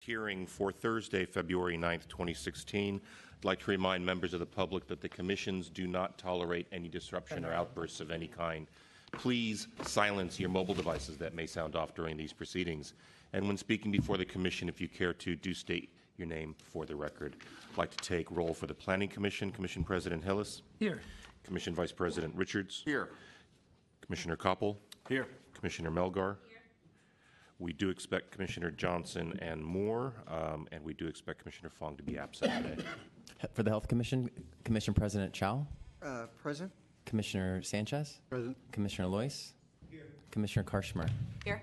hearing for Thursday, February 9th, 2016. I'd like to remind members of the public that the commissions do not tolerate any disruption or outbursts of any kind. Please silence your mobile devices that may sound off during these proceedings. And when speaking before the commission, if you care to, do state your name for the record. I'd like to take roll for the Planning Commission. Commission President Hillis. Here. Commission Vice President Richards. Here. Commissioner Koppel. Here. Commissioner Melgar. Here. We do expect Commissioner Johnson and Moore, and we do expect Commissioner Fong to be absent today. For the Health Commission, Commission President Chow. Present. Commissioner Sanchez. Present. Commissioner Lois. Here. Commissioner Karshmer. Here.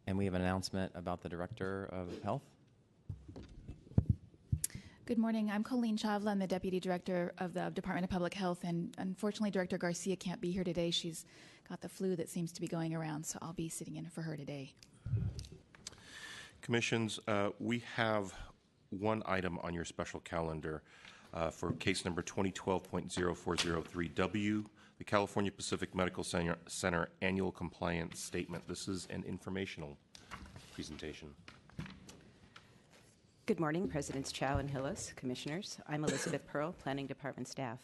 And we have an announcement about the Director of Health. Good morning. I'm Colleen Chavla. I'm the Deputy Director of the Department of Public Health, and unfortunately, Director Garcia can't be here today. She's got the flu that seems to be going around, so I'll be sitting in for her today. Commissions, we have one item on your special calendar for case number 2012.0403W, the California Pacific Medical Center Annual Compliance Statement. This is an informational presentation. Good morning, Presidents Chow and Hillis, Commissioners. I'm Elizabeth Pearl, Planning Department staff.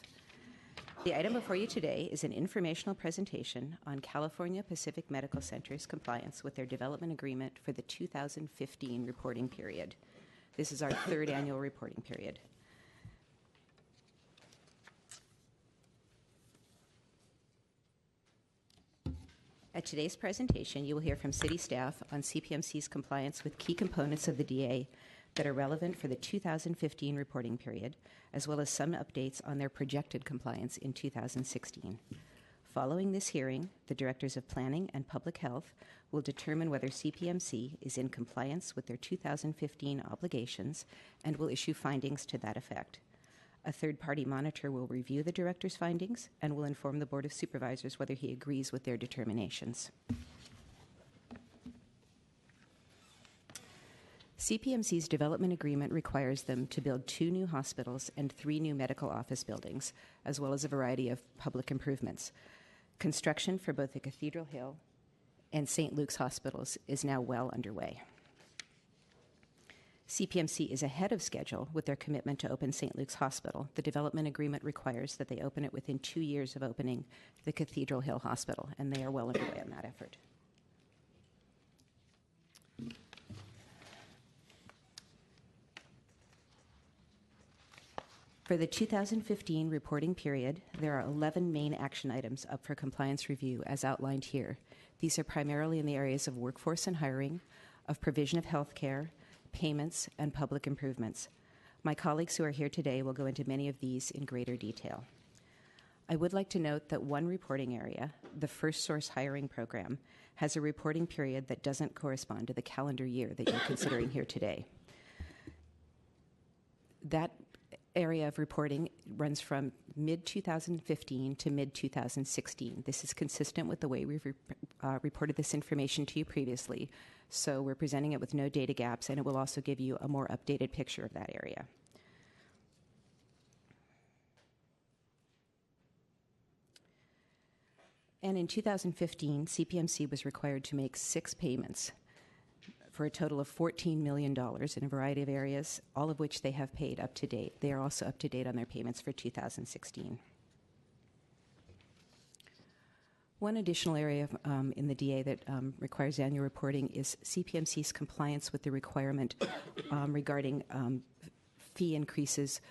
The item before you today is an informational presentation on California Pacific Medical Center's compliance with their development agreement for the 2015 reporting period. This is our third annual reporting period. At today's presentation, you will hear from City staff on CPMC's compliance with key components of the DA that are relevant for the 2015 reporting period, as well as some updates on their projected compliance in 2016. Following this hearing, the Directors of Planning and Public Health will determine whether CPMC is in compliance with their 2015 obligations and will issue findings to that effect. A third-party monitor will review the Director's findings and will inform the Board of Supervisors whether he agrees with their determinations. CPMC's development agreement requires them to build 2 new hospitals and 3 new medical office buildings, as well as a variety of public improvements. Construction for both the Cathedral Hill and St. Luke's hospitals is now well underway. CPMC is ahead of schedule with their commitment to open St. Luke's Hospital. The development agreement requires that they open it within 2 years of opening the Cathedral Hill Hospital, and they are well underway on that effort. For the 2015 reporting period, there are 11 main action items up for compliance review as outlined here. These are primarily in the areas of workforce and hiring, of provision of health care, payments, and public improvements. My colleagues who are here today will go into many of these in greater detail. I would like to note that one reporting area, the First Source Hiring Program, has a reporting period that doesn't correspond to the calendar year that you're considering here today. That area of reporting runs from mid-2015 to mid-2016. This is consistent with the way we've reported this information to you previously, so we're presenting it with no data gaps, and it will also give you a more updated picture of that area. And in 2015, CPMC was required to make 6 payments for a total of $14 million in a variety of areas, all of which they have paid up to date. They are also up to date on their payments for 2016. One additional area in the DA that requires annual reporting is CPMC's compliance with the requirement regarding fee increases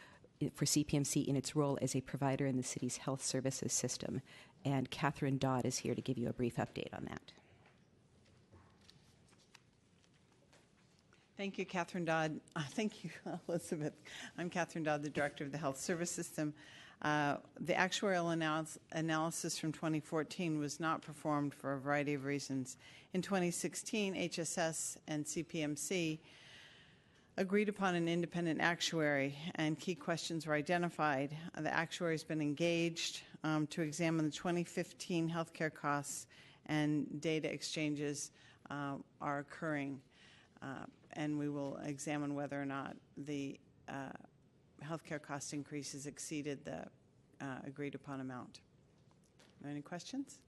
for CPMC in its role as a provider in the city's health services system. And Catherine Dodd is here to give you a brief update on that. Thank you, Catherine Dodd. Thank you, Elizabeth. I'm Catherine Dodd, the Director of the Health Service System. The actuarial analysis from 2014 was not performed for a variety of reasons. In 2016, HSS and CPMC agreed upon an independent actuary, and key questions were identified. The actuary has been engaged to examine the 2015 healthcare costs, and data exchanges are occurring. And we will examine whether or not the healthcare cost increases exceeded the agreed upon amount. Any questions?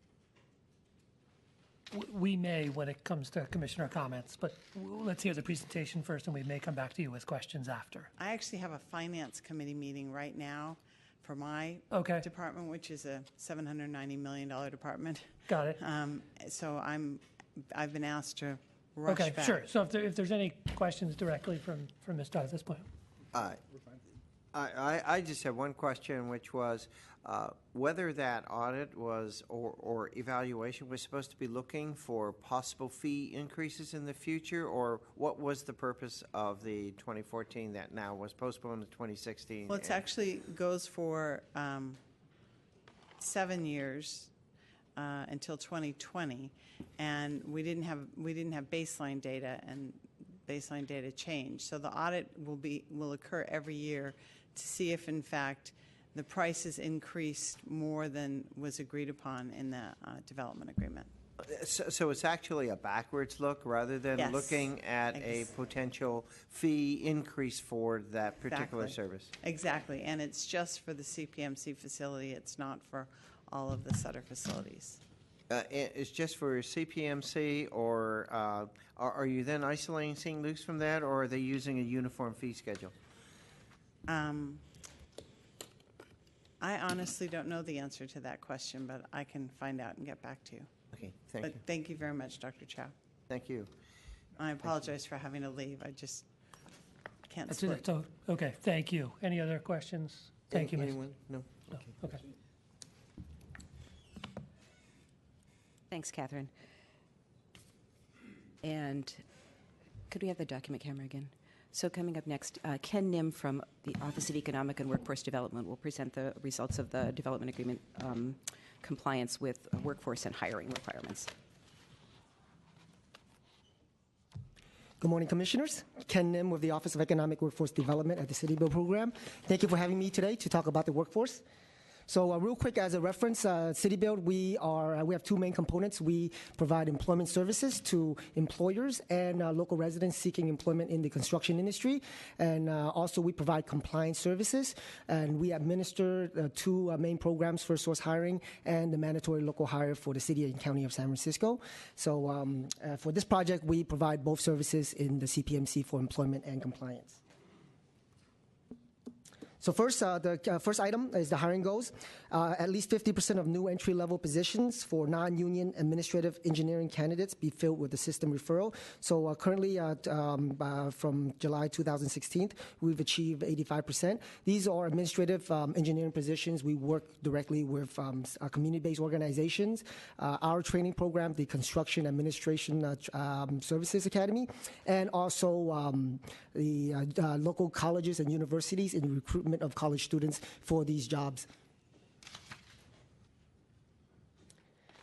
we may when it comes to commissioner comments, but let's hear the presentation first, and we may come back to you with questions after. I actually have a finance committee meeting right now for my Okay. department, which is a $790 million department. Got it. So I've been asked to rush Okay, back. sure. So if there's any questions directly from Ms. Dodd at this point. I just have one question, which was whether that audit was or evaluation was supposed to be looking for possible fee increases in the future, or what was the purpose of the 2014 that now was postponed to 2016? Well, it actually goes for 7 years until 2020, and we didn't have baseline data, and baseline data changed. So the audit will occur every year to see if, in fact, the prices increased more than was agreed upon in the development agreement. So it's actually a backwards look rather than Yes. looking at a potential fee increase for that particular Exactly. service. Exactly, and it's just for the CPMC facility. It's not for all of the Sutter facilities. It's just for CPMC, or are you then isolating St. Luke's from that, or are they using a uniform fee schedule? I honestly don't know the answer to that question, but I can find out and get back to you. Okay, thank But you. thank you very much, Dr. Chow. Thank you. I apologize for having to leave. I just can't That's split. it. Okay, thank you. Any other questions? Thank you, Ms. Anyone? No? No, okay. Thanks, Catherine. And could we have the document camera again? So coming up next, Ken Nim from the Office of Economic and Workforce Development will present the results of the development agreement compliance with workforce and hiring requirements. Good morning, Commissioners. Ken Nim with the Office of Economic Workforce Development at the City Build Program. Thank you for having me today to talk about the workforce. So real quick as a reference, City Build, we have two main components. We provide employment services to employers and local residents seeking employment in the construction industry. And also we provide compliance services. And we administer two main programs, First Source Hiring and the mandatory local hire for the City and County of San Francisco. So for this project, we provide both services in the CPMC for employment and compliance. So first, the first item is the hiring goals. At least 50% of new entry-level positions for non-union administrative engineering candidates be filled with the system referral. So currently, from July 2016, we've achieved 85%. These are administrative engineering positions. We work directly with community-based organizations. Our training program, the Construction Administration Services Academy, and also the local colleges and universities in recruitment of college students for these jobs.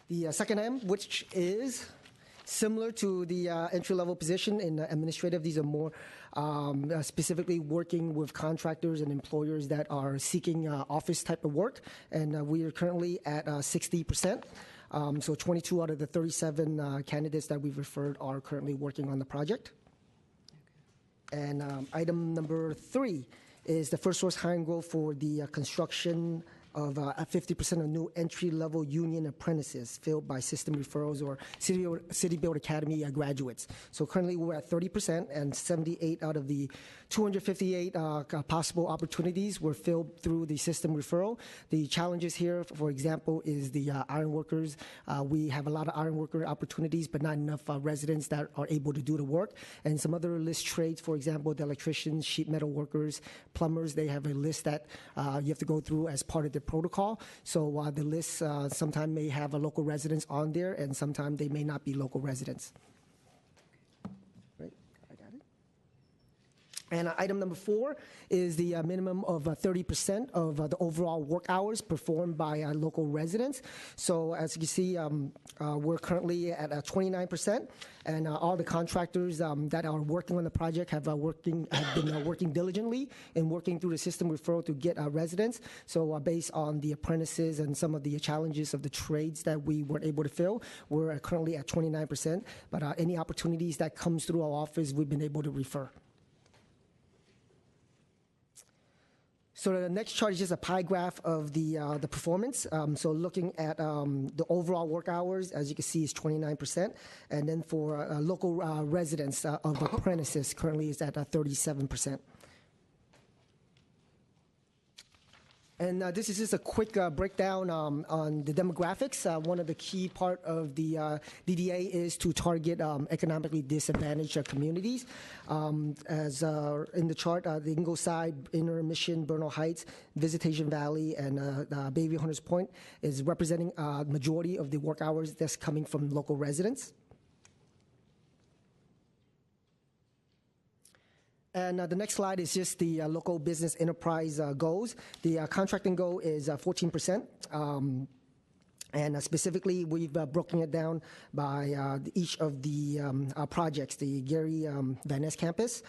The second item, which is similar to the entry-level position in administrative, these are more specifically working with contractors and employers that are seeking office type of work, and we are currently at 60%. So 22 out of the 37 candidates that we've referred are currently working on the project. And item number 3 is the First Source hiring goal for the construction of 50% of new entry-level union apprentices filled by system referrals or City Build Academy graduates. So currently we're at 30%, and 78 out of the 258 possible opportunities were filled through the system referral. The challenges here, for example, is the iron workers. We have a lot of iron worker opportunities, but not enough residents that are able to do the work. And some other list trades, for example, the electricians, sheet metal workers, plumbers, they have a list that you have to go through as part of the protocol. So the list sometimes may have a local residents on there, and sometimes they may not be local residents. Right, I got it. And item number 4 is the minimum of 30% of the overall work hours performed by local residents. So as you can see, we're currently at 29%, and all the contractors that are working on the project have been working diligently and working through the system referral to get residents. So based on the apprentices and some of the challenges of the trades that we weren't able to fill, we're currently at 29%. But any opportunities that comes through our office, we've been able to refer. So the next chart is just a pie graph of the performance. So looking at the overall work hours, as you can see, is 29%, and then for local residents of apprentices, currently is at 37%. And this is just a quick breakdown on the demographics. One of the key part of the DDA is to target economically disadvantaged communities. As in the chart, the Ingleside, Inner Mission, Bernal Heights, Visitation Valley, and Bayview Hunters Point is representing majority of the work hours that's coming from local residents. And the next slide is just the local business enterprise goals. The contracting goal is 14%. And specifically, we've broken it down by each of the projects. The Gary Van Ness campus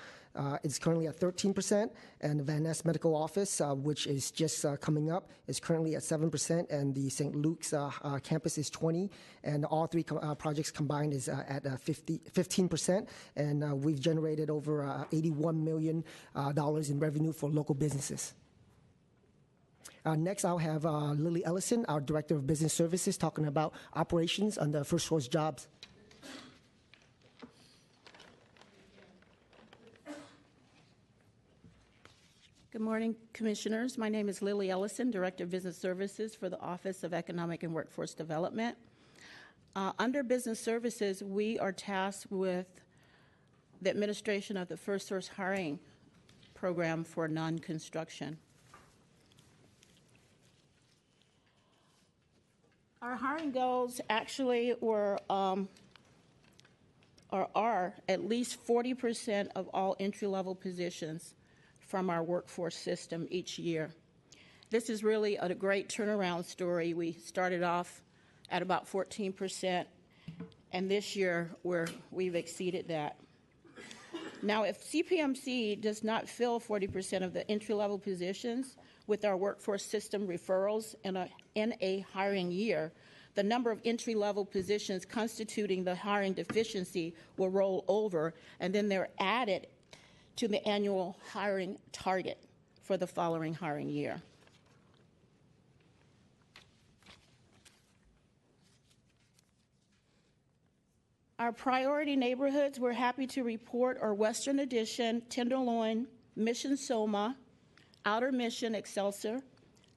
is currently at 13%, and the Van Ness Medical Office, which is just coming up, is currently at 7%, and the St. Luke's campus is 20%, and all three projects combined is at 15%, and we've generated over $81 million in revenue for local businesses. Next, I'll have Lily Ellison, our Director of Business Services, talking about operations under First Source Jobs. Good morning, Commissioners. My name is Lily Ellison, Director of Business Services for the Office of Economic and Workforce Development. Under Business Services, we are tasked with the administration of the First Source hiring program for non-construction. Our hiring goals actually were or are at least 40% of all entry-level positions from our workforce system each year. This is really a great turnaround story. We started off at about 14%, and this year we've exceeded that. Now, if CPMC does not fill 40% of the entry-level positions with our workforce system referrals in a hiring year, the number of entry-level positions constituting the hiring deficiency will roll over, and then they're added to the annual hiring target for the following hiring year. Our priority neighborhoods, we're happy to report, are Western Addition, Tenderloin, Mission Soma, Outer Mission, Excelsior,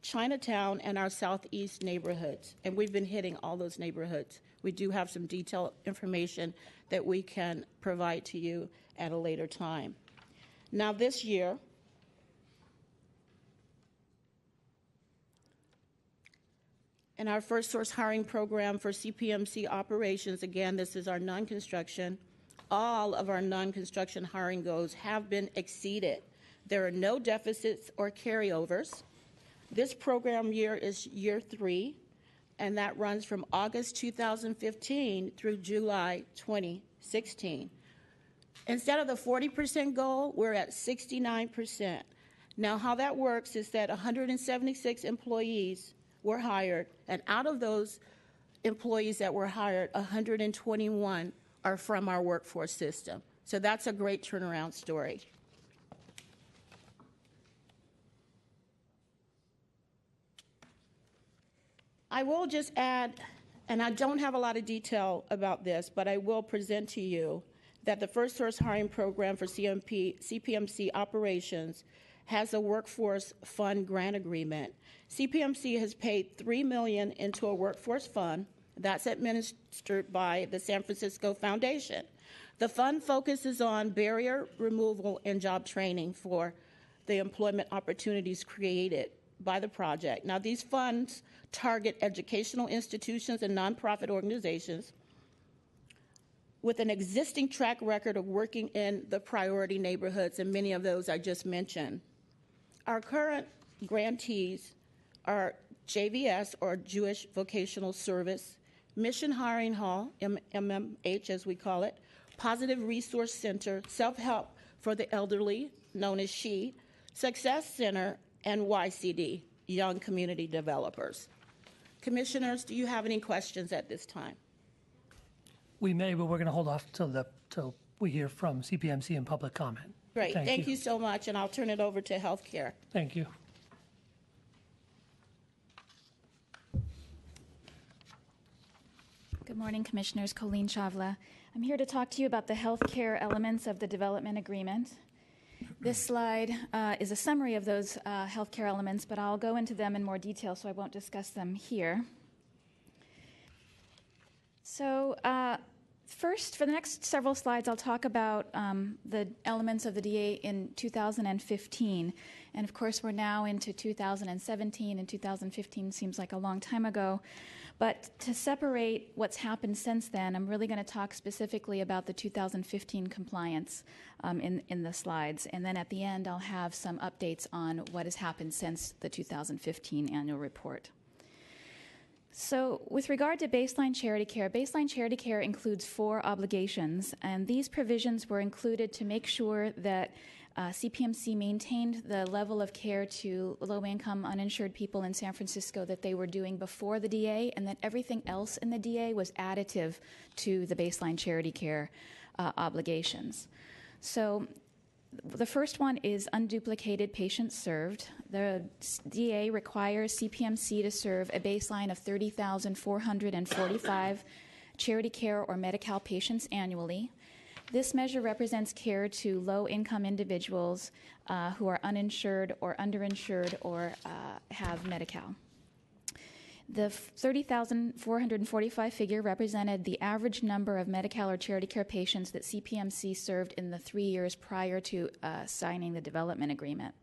Chinatown, and our southeast neighborhoods. And we've been hitting all those neighborhoods. We do have some detailed information that we can provide to you at a later time. Now, this year, in our First Source hiring program for CPMC operations, again, this is our non-construction, all of our non-construction hiring goals have been exceeded. There are no deficits or carryovers. This program year is year 3, and that runs from August 2015 through July 2016. Instead of the 40% goal, we're at 69%. Now, how that works is that 176 employees were hired, and out of those employees that were hired, 121 are from our workforce system. So that's a great turnaround story. I will just add, and I don't have a lot of detail about this, but I will present to you that the First Source hiring program for CPMC operations has a workforce fund grant agreement. CPMC has paid $3 million into a workforce fund that's administered by the San Francisco Foundation. The fund focuses on barrier removal and job training for the employment opportunities created by the project. Now, these funds target educational institutions and nonprofit organizations with an existing track record of working in the priority neighborhoods, and many of those I just mentioned. Our current grantees are JVS, or Jewish Vocational Service, Mission Hiring Hall, MMH as we call it, Positive Resource Center, Self-Help for the Elderly, known as SHE, Success Center, and YCD, Young Community Developers. Commissioners, do you have any questions at this time? We may, but we're going to hold off till we hear from CPMC and public comment. Great. Thank you so much, and I'll turn it over to healthcare. Thank you. Good morning, Commissioners. Colleen Chavla. I'm here to talk to you about the healthcare elements of the development agreement. This slide is a summary of those healthcare elements, but I'll go into them in more detail, so I won't discuss them here. So first, for the next several slides, I'll talk about the elements of the DA in 2015. And of course, we're now into 2017, and 2015 seems like a long time ago. But to separate what's happened since then, I'm really going to talk specifically about the 2015 compliance in the slides. And then at the end, I'll have some updates on what has happened since the 2015 annual report. So with regard to baseline charity care includes 4 obligations, and these provisions were included to make sure that CPMC maintained the level of care to low-income uninsured people in San Francisco that they were doing before the DA, and that everything else in the DA was additive to the baseline charity care obligations. So the first one is unduplicated patients served. The DA requires CPMC to serve a baseline of 30,445 charity care or Medi-Cal patients annually. This measure represents care to low-income individuals who are uninsured or underinsured or have Medi-Cal. The 30,445 figure represented the average number of Medi-Cal or charity care patients that CPMC served in the 3 years prior to signing the development agreement.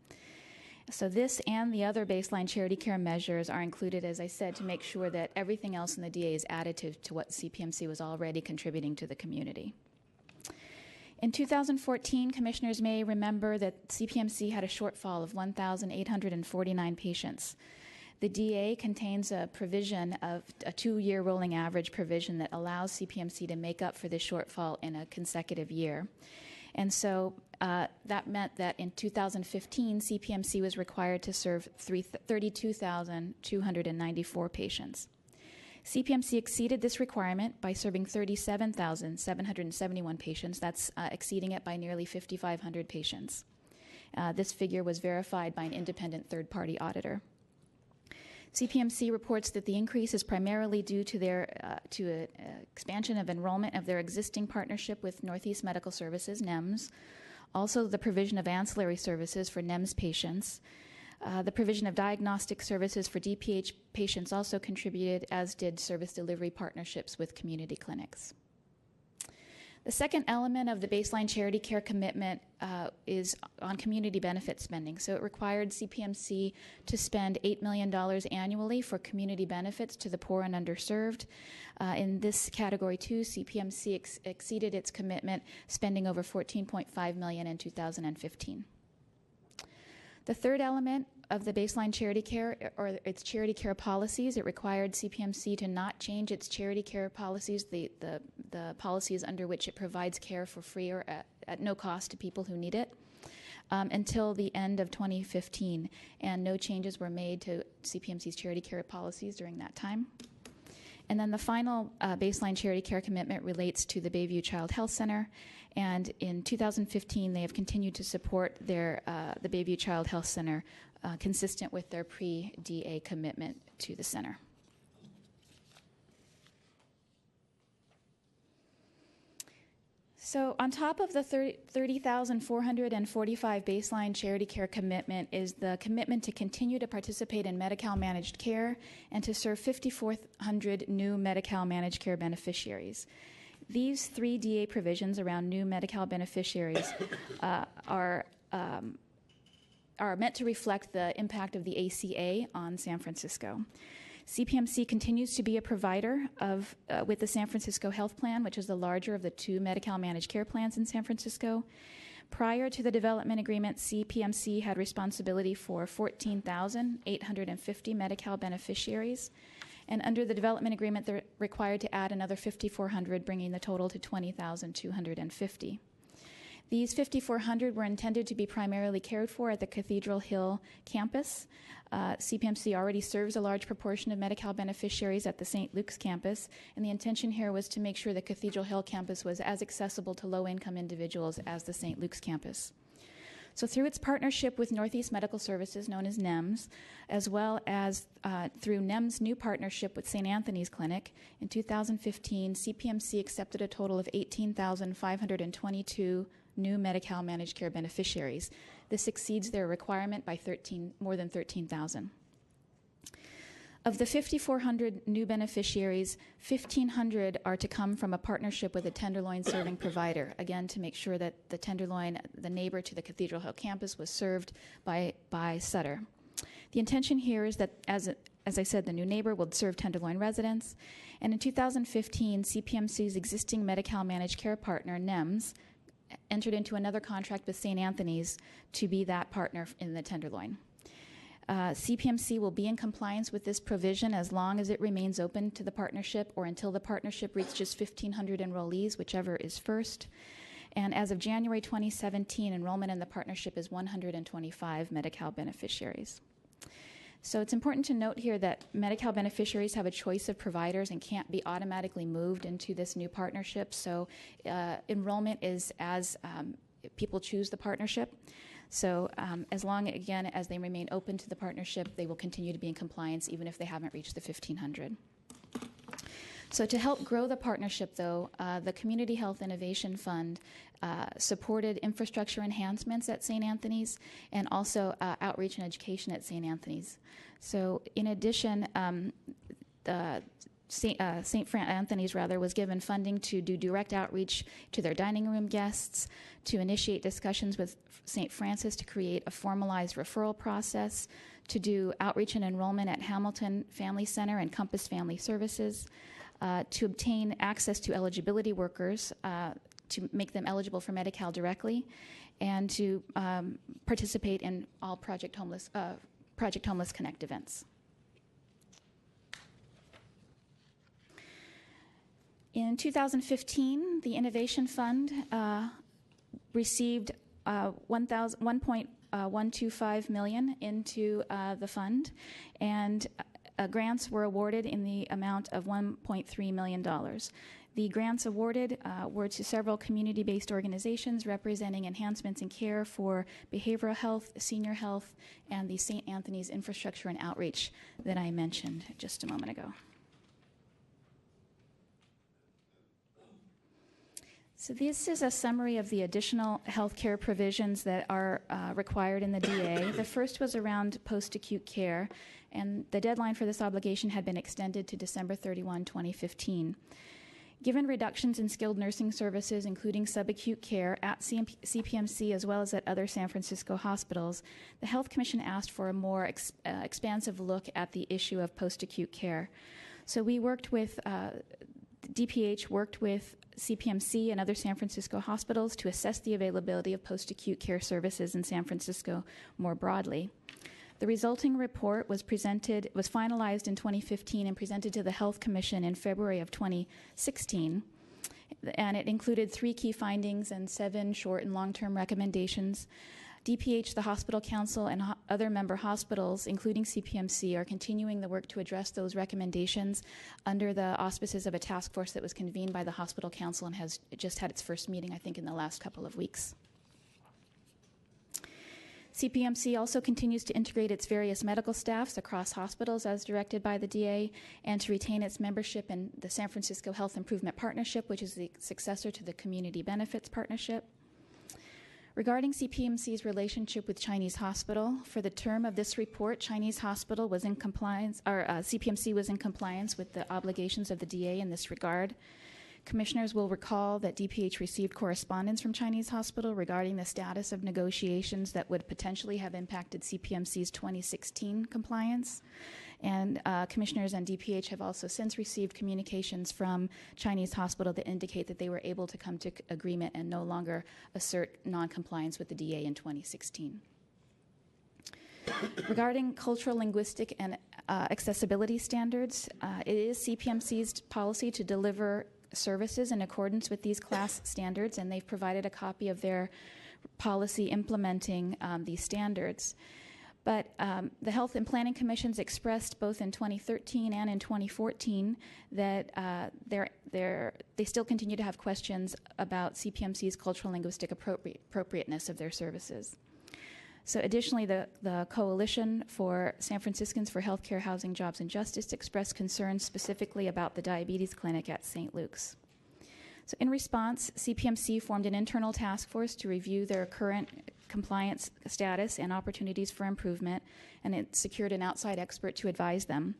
So this and the other baseline charity care measures are included, as I said, to make sure that everything else in the DA is additive to what CPMC was already contributing to the community. In 2014, commissioners may remember that CPMC had a shortfall of 1,849 patients. The DA contains a provision of a 2-year rolling average provision that allows CPMC to make up for this shortfall in a consecutive year. And so that meant that in 2015, CPMC was required to serve 32,294 patients. CPMC exceeded this requirement by serving 37,771 patients. That's exceeding it by nearly 5,500 patients. This figure was verified by an independent third-party auditor. CPMC reports that the increase is primarily due to their expansion of enrollment of their existing partnership with Northeast Medical Services, NEMS, also the provision of ancillary services for NEMS patients. The provision of diagnostic services for DPH patients also contributed, as did service delivery partnerships with community clinics. The second element of the baseline charity care commitment is on community benefit spending. So it required CPMC to spend $8 million annually for community benefits to the poor and underserved. In this category too, CPMC exceeded its commitment, spending over $14.5 million in 2015. The third element of the baseline charity care, or its charity care policies, it required CPMC to not change its charity care policies, the policies under which it provides care for free or at no cost to people who need it, until the end of 2015. And no changes were made to CPMC's charity care policies during that time. And then the final baseline charity care commitment relates to the Bayview Child Health Center. And in 2015, they have continued to support the Bayview Child Health Center consistent with their pre-DA commitment to the center. So on top of the 30,445 baseline charity care commitment is the commitment to continue to participate in Medi-Cal managed care and to serve 5,400 new Medi-Cal managed care beneficiaries. These 3 DA provisions around new Medi-Cal beneficiaries are meant to reflect the impact of the ACA on San Francisco. CPMC continues to be a provider with the San Francisco Health Plan, which is the larger of the 2 Medi-Cal managed care plans in San Francisco. Prior to the development agreement, CPMC had responsibility for 14,850 Medi-Cal beneficiaries. And under the development agreement, they're required to add another 5,400, bringing the total to 20,250. These 5,400 were intended to be primarily cared for at the Cathedral Hill campus. CPMC already serves a large proportion of Medi-Cal beneficiaries at the St. Luke's campus, and the intention here was to make sure the Cathedral Hill campus was as accessible to low-income individuals as the St. Luke's campus. So through its partnership with Northeast Medical Services, known as NEMS, as well as through NEMS' new partnership with St. Anthony's Clinic, in 2015, CPMC accepted a total of 18,522 new Medi-Cal managed care beneficiaries. This exceeds their requirement by more than 13,000. Of the 5,400 new beneficiaries, 1,500 are to come from a partnership with a Tenderloin serving provider, again to make sure that the Tenderloin, the neighbor to the Cathedral Hill campus, was served by Sutter. The intention here is that, as I said, the new neighbor will serve Tenderloin residents. And in 2015, CPMC's existing Medi-Cal managed care partner, NEMS, entered into another contract with St. Anthony's to be that partner in the Tenderloin. CPMC will be in compliance with this provision as long as it remains open to the partnership or until the partnership reaches 1,500 enrollees, whichever is first. And as of January 2017, enrollment in the partnership is 125 Medi-Cal beneficiaries. So it's important to note here that Medi-Cal beneficiaries have a choice of providers and can't be automatically moved into this new partnership. So enrollment is as people choose the partnership. So as long, again, as they remain open to the partnership, they will continue to be in compliance even if they haven't reached the 1,500. So to help grow the partnership, though, the Community Health Innovation Fund supported infrastructure enhancements at St. Anthony's and also outreach and education at St. Anthony's. So in addition, St. Anthony's was given funding to do direct outreach to their dining room guests, to initiate discussions with St. Francis to create a formalized referral process, to do outreach and enrollment at Hamilton Family Center and Compass Family Services, to obtain access to eligibility workers, to make them eligible for Medi-Cal directly, and to participate in all Project Homeless Connect events. In 2015, the Innovation Fund received $1.125 million into the fund, and grants were awarded in the amount of $1.3 million. The grants awarded were to several community-based organizations representing enhancements in care for behavioral health, senior health, and the St. Anthony's infrastructure and outreach that I mentioned just a moment ago. So this is a summary of the additional healthcare provisions that are required in the DA. The first was around post-acute care, and the deadline for this obligation had been extended to December 31, 2015. Given reductions in skilled nursing services, including subacute care at CPMC as well as at other San Francisco hospitals, the Health Commission asked for a more expansive look at the issue of post-acute care. So we worked with DPH worked with CPMC and other San Francisco hospitals to assess the availability of post-acute care services in San Francisco more broadly. The resulting report was finalized in 2015 and presented to the Health Commission in February of 2016. And it included 3 key findings and 7 short and long-term recommendations. DPH, the Hospital Council, and other member hospitals, including CPMC, are continuing the work to address those recommendations under the auspices of a task force that was convened by the Hospital Council and has just had its first meeting, I think, in the last couple of weeks. CPMC also continues to integrate its various medical staffs across hospitals as directed by the DA and to retain its membership in the San Francisco Health Improvement Partnership, which is the successor to the Community Benefits Partnership. Regarding CPMC's relationship with Chinese Hospital, for the term of this report, Chinese Hospital was in compliance, or CPMC was in compliance with the obligations of the DA in this regard. Commissioners will recall that DPH received correspondence from Chinese Hospital regarding the status of negotiations that would potentially have impacted CPMC's 2016 compliance. And commissioners and DPH have also since received communications from Chinese Hospital that indicate that they were able to come to agreement and no longer assert noncompliance with the DA in 2016. Regarding cultural, linguistic, and accessibility standards, it is CPMC's policy to deliver services in accordance with these class standards, and they've provided a copy of their policy implementing these standards. But the Health and Planning Commissions expressed both in 2013 and in 2014 that they still continue to have questions about CPMC's cultural linguistic appropriateness of their services. So additionally, the Coalition for San Franciscans for Healthcare, Housing, Jobs, and Justice expressed concerns specifically about the diabetes clinic at St. Luke's. So in response, CPMC formed an internal task force to review their current compliance status and opportunities for improvement, and it secured an outside expert to advise them.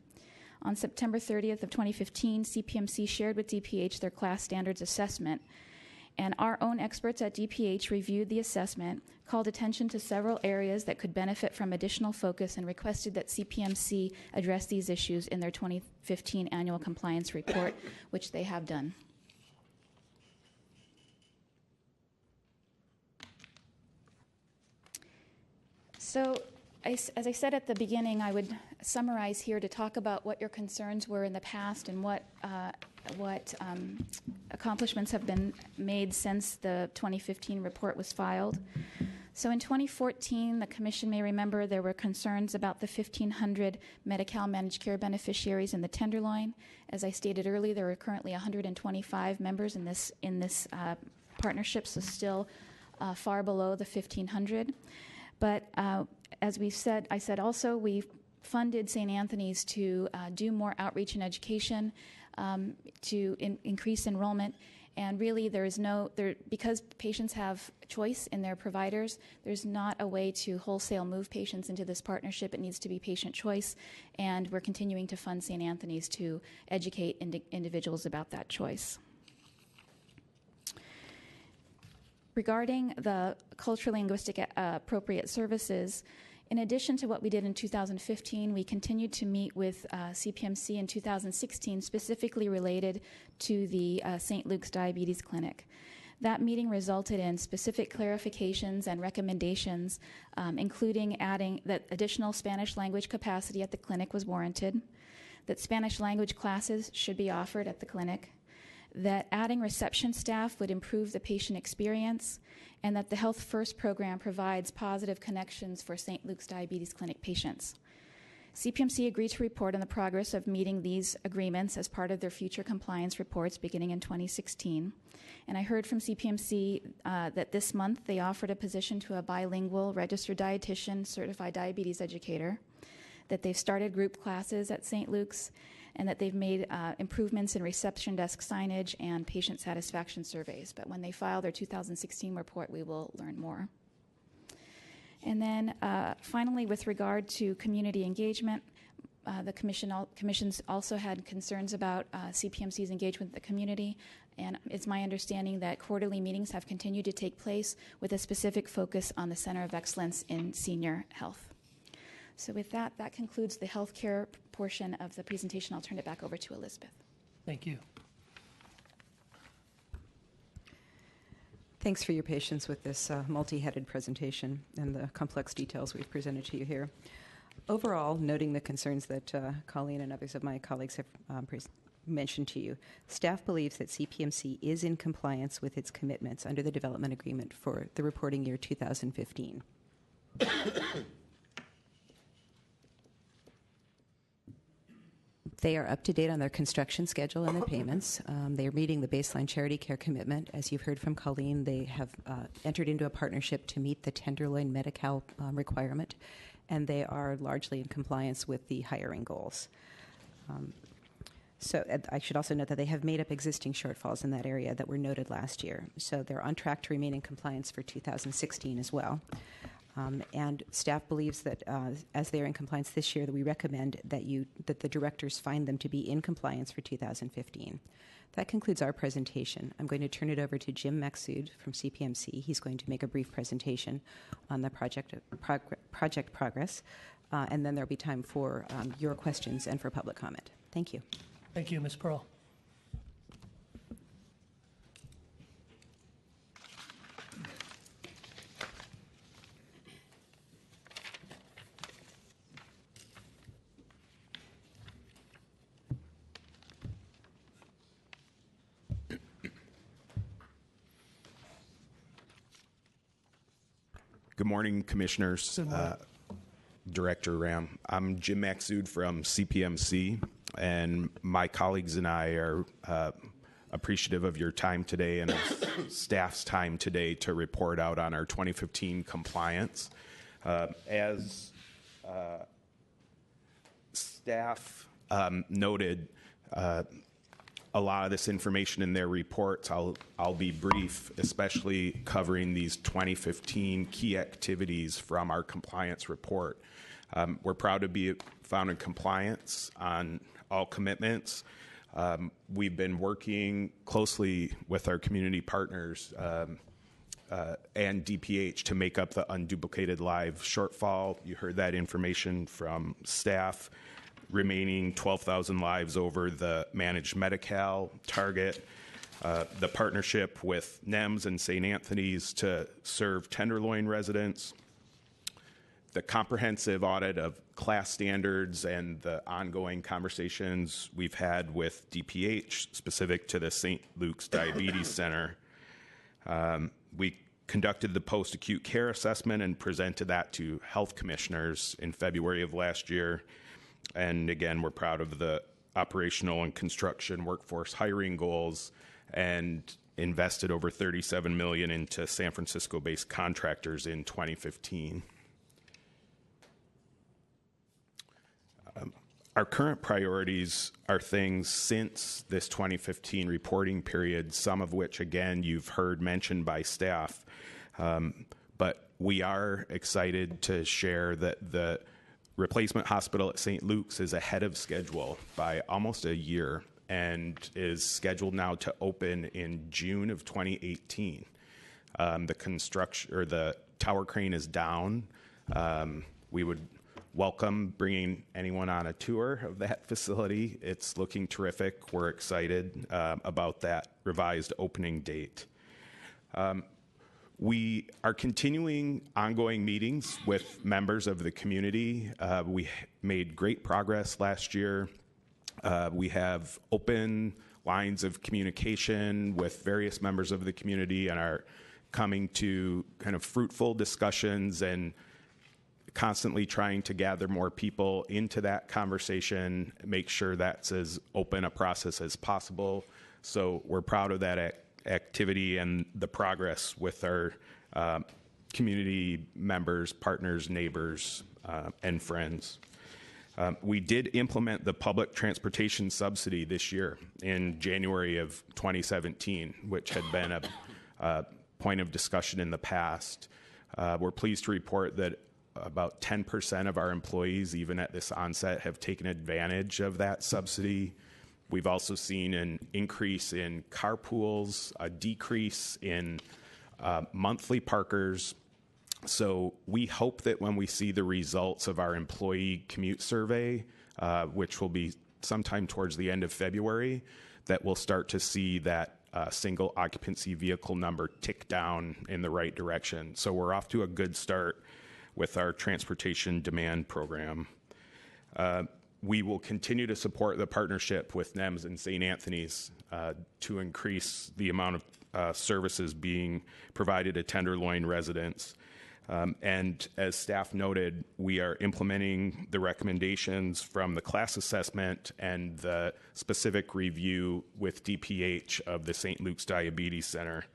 On September 30th of 2015, CPMC shared with DPH their class standards assessment, and our own experts at DPH reviewed the assessment, called attention to several areas that could benefit from additional focus, and requested that CPMC address these issues in their 2015 annual compliance report, which they have done. So, as I said at the beginning, I would summarize here to talk about what your concerns were in the past and what accomplishments have been made since the 2015 report was filed. So in 2014, the Commission may remember there were concerns about the 1,500 Medi-Cal managed care beneficiaries in the Tenderloin. As I stated earlier, there are currently 125 members in this partnership, so still far below the 1,500. But as we've said, I said also, we've funded St. Anthony's to do more outreach and education, to increase enrollment. And really, because patients have choice in their providers, there's not a way to wholesale move patients into this partnership. It needs to be patient choice. And we're continuing to fund St. Anthony's to educate individuals about that choice. Regarding the culturally linguistic appropriate services, in addition to what we did in 2015, we continued to meet with CPMC in 2016, specifically related to the St. Luke's Diabetes Clinic. That meeting resulted in specific clarifications and recommendations, including adding that additional Spanish language capacity at the clinic was warranted, that Spanish language classes should be offered at the clinic, that adding reception staff would improve the patient experience, and that the Health First program provides positive connections for St. Luke's Diabetes Clinic patients. CPMC agreed to report on the progress of meeting these agreements as part of their future compliance reports beginning in 2016. And I heard from CPMC that this month they offered a position to a bilingual registered dietitian, certified diabetes educator, that they've started group classes at St. Luke's, and that they've made improvements in reception desk signage and patient satisfaction surveys. But when they file their 2016 report, we will learn more. And then finally, with regard to community engagement, the commissions also had concerns about CPMC's engagement with the community, and it's my understanding that quarterly meetings have continued to take place with a specific focus on the Center of Excellence in Senior Health. So with that, that concludes the healthcare portion of the presentation. I'll turn it back over to Elizabeth. Thank you. Thanks for your patience with this multi-headed presentation and the complex details we've presented to you here. Overall, noting the concerns that Colleen and others of my colleagues have mentioned to you, staff believes that CPMC is in compliance with its commitments under the development agreement for the reporting year 2015. They are up to date on their construction schedule and their payments. They are meeting the baseline charity care commitment. As you've heard from Colleen, they have entered into a partnership to meet the Tenderloin Medi-Cal requirement, and they are largely in compliance with the hiring goals. So I should also note that they have made up existing shortfalls in that area that were noted last year. So they're on track to remain in compliance for 2016 as well. And staff believes that as they are in compliance this year, that we recommend that the directors find them to be in compliance for 2015. That concludes our presentation. I'm going to turn it over to Jim Maxud from CPMC. He's going to make a brief presentation on the project progress, and then there'll be time for your questions and for public comment. Thank you. Thank you, Ms. Pearl. Good morning, Commissioners. Good morning. Director Ram. I'm Jim Maxud from CPMC, and my colleagues and I are appreciative of your time today and of staff's time today to report out on our 2015 compliance. As staff noted, a lot of this information in their reports. I'll be brief, especially covering these 2015 key activities from our compliance report. We're proud to be found in compliance on all commitments. We've been working closely with our community partners and DPH to make up the unduplicated live shortfall. You heard that information from staff. Remaining 12,000 lives over the managed Medi-Cal target, the partnership with NEMS and St. Anthony's to serve Tenderloin residents, the comprehensive audit of class standards and the ongoing conversations we've had with DPH specific to the St. Luke's Diabetes Center. We conducted the post-acute care assessment and presented that to health commissioners in February of last year. And again, we're proud of the operational and construction workforce hiring goals and invested over $37 million into San Francisco-based contractors in 2015. Our current priorities are things since this 2015 reporting period, some of which, again, you've heard mentioned by staff. But we are excited to share that the replacement hospital at St. Luke's is ahead of schedule by almost a year and is scheduled now to open in June of 2018. The construction or the tower crane is down. We would welcome bringing anyone on a tour of that facility. It's looking terrific. We're excited about that revised opening date. We are continuing ongoing meetings with members of the community. We made great progress last year. We have open lines of communication with various members of the community and are coming to kind of fruitful discussions and constantly trying to gather more people into that conversation, make sure that's as open a process as possible. So we're proud of that activity and the progress with our community members, partners, neighbors, and friends. We did implement the public transportation subsidy this year in January of 2017, which had been a point of discussion in the past. We're pleased to report that about 10% of our employees, even at this onset, have taken advantage of that subsidy. We've also seen an increase in carpools, a decrease in monthly parkers. So we hope that when we see the results of our employee commute survey, which will be sometime towards the end of February, that we'll start to see that single occupancy vehicle number tick down in the right direction. So we're off to a good start with our transportation demand program. We will continue to support the partnership with NEMS and St. Anthony's to increase the amount of services being provided to Tenderloin residents. And as staff noted, we are implementing the recommendations from the class assessment and the specific review with DPH of the St. Luke's Diabetes Center.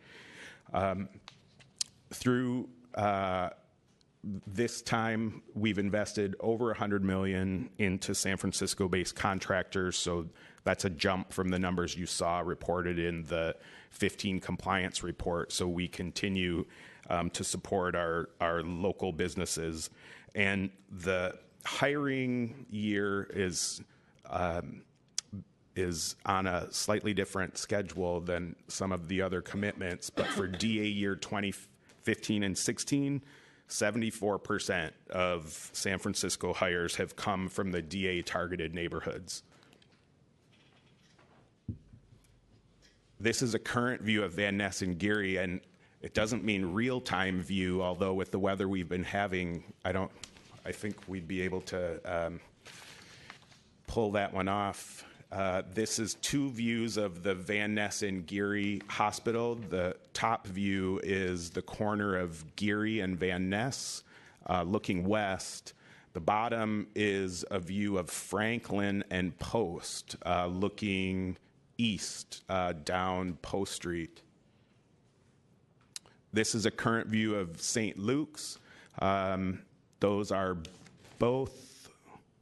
Through this time, we've invested over $100 million into San Francisco-based contractors, so that's a jump from the numbers you saw reported in the 15 compliance report. So we continue to support our local businesses. And the hiring year is on a slightly different schedule than some of the other commitments, but for DA year 2015 and 16, 74% of San Francisco hires have come from the DA targeted neighborhoods. This is a current view of Van Ness and Geary, and it doesn't mean real-time view, although with the weather we've been having, I think we'd be able to pull that one off. This is two views of the Van Ness and Geary Hospital. The top view is the corner of Geary and Van Ness, looking west. The bottom is a view of Franklin and Post, looking east down Post Street. This is a current view of St. Luke's. Those are both,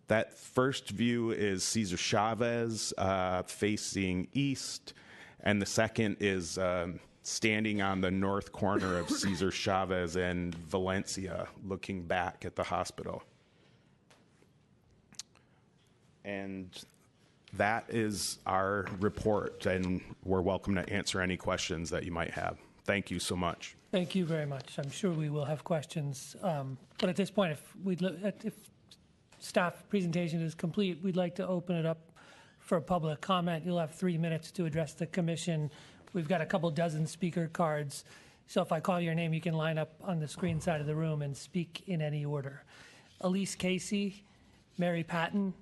that first view is Cesar Chavez facing east, and the second is standing on the north corner of Cesar Chavez and Valencia, looking back at the hospital. And that is our report, and we're welcome to answer any questions that you might have. Thank you so much. Thank you very much. I'm sure we will have questions. But at this point, if staff presentation is complete, we'd like to open it up for public comment. You'll have 3 minutes to address the commission. We've got a couple dozen speaker cards. So if I call your name, you can line up on the screen side of the room and speak in any order. Elise Casey, Mary Patton,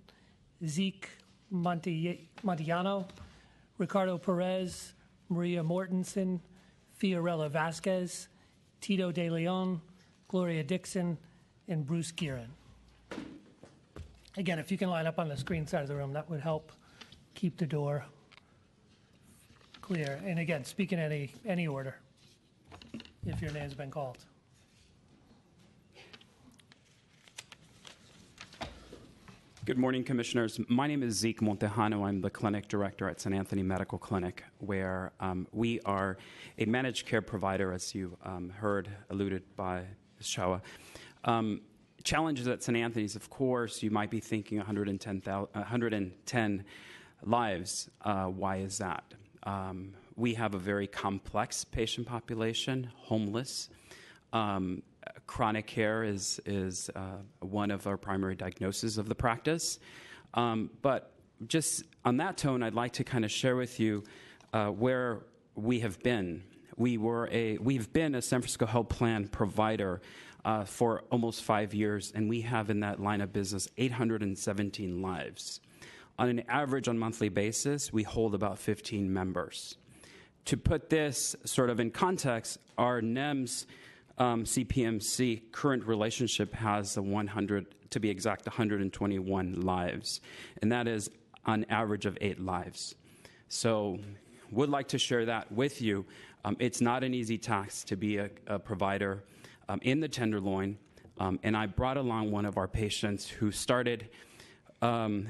Zeke Montillano, Ricardo Perez, Maria Mortensen, Fiorella Vasquez, Tito De Leon, Gloria Dixon, and Bruce Guerin. Again, if you can line up on the screen side of the room, that would help keep the door clear. And again, speak in any order if your name's been called. Good morning, Commissioners. My name is Zeke Montejano. I'm the clinic director at St. Anthony Medical Clinic, where we are a managed care provider, as you heard alluded by Ms. Shawa. Challenges at St. Anthony's, of course, you might be thinking 110 lives. Why is that? We have a very complex patient population, homeless. Chronic care is one of our primary diagnoses of the practice. But just on that tone, I'd like to kind of share with you where we have been. We've been a San Francisco Health Plan provider for almost 5 years, and we have in that line of business 817 lives. On an average on monthly basis, we hold about 15 members. To put this sort of in context, our NEMS CPMC current relationship has 100, to be exact, 121 lives, and that is on average of 8 lives. So would like to share that with you. It's not an easy task to be a provider in the Tenderloin, and I brought along one of our patients who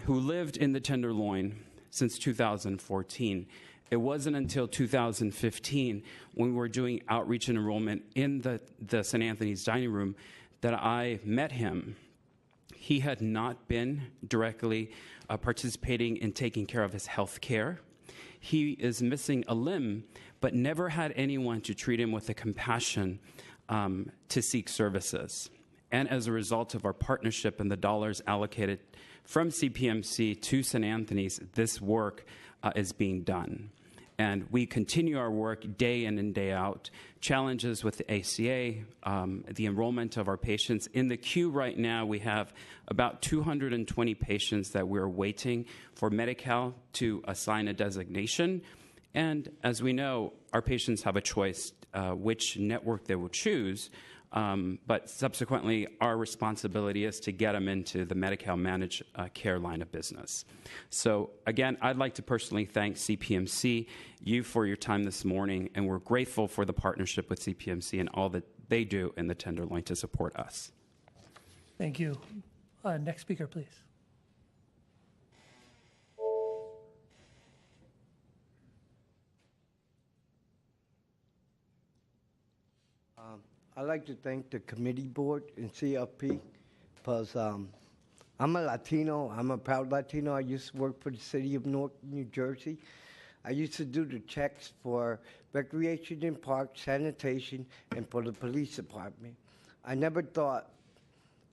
lived in the Tenderloin since 2014. It wasn't until 2015, when we were doing outreach and enrollment in the St. Anthony's dining room, that I met him. He had not been directly participating in taking care of his health care. He is missing a limb, but never had anyone to treat him with the compassion to seek services. And as a result of our partnership and the dollars allocated from CPMC to St. Anthony's, this work is being done. And we continue our work day in and day out. Challenges with the ACA, the enrollment of our patients. In the queue right now, we have about 220 patients that we're waiting for Medi-Cal to assign a designation. And as we know, our patients have a choice which network they will choose. But subsequently, our responsibility is to get them into the Medi-Cal managed care line of business. So again, I'd like to personally thank CPMC, you for your time this morning, and we're grateful for the partnership with CPMC and all that they do in the Tenderloin to support us. Thank you. Next speaker, please. I'd like to thank the committee board and CFP because I'm a Latino. I'm a proud Latino. I used to work for the city of Newark, New Jersey. I used to do the checks for recreation and parks, sanitation, and for the police department. I never thought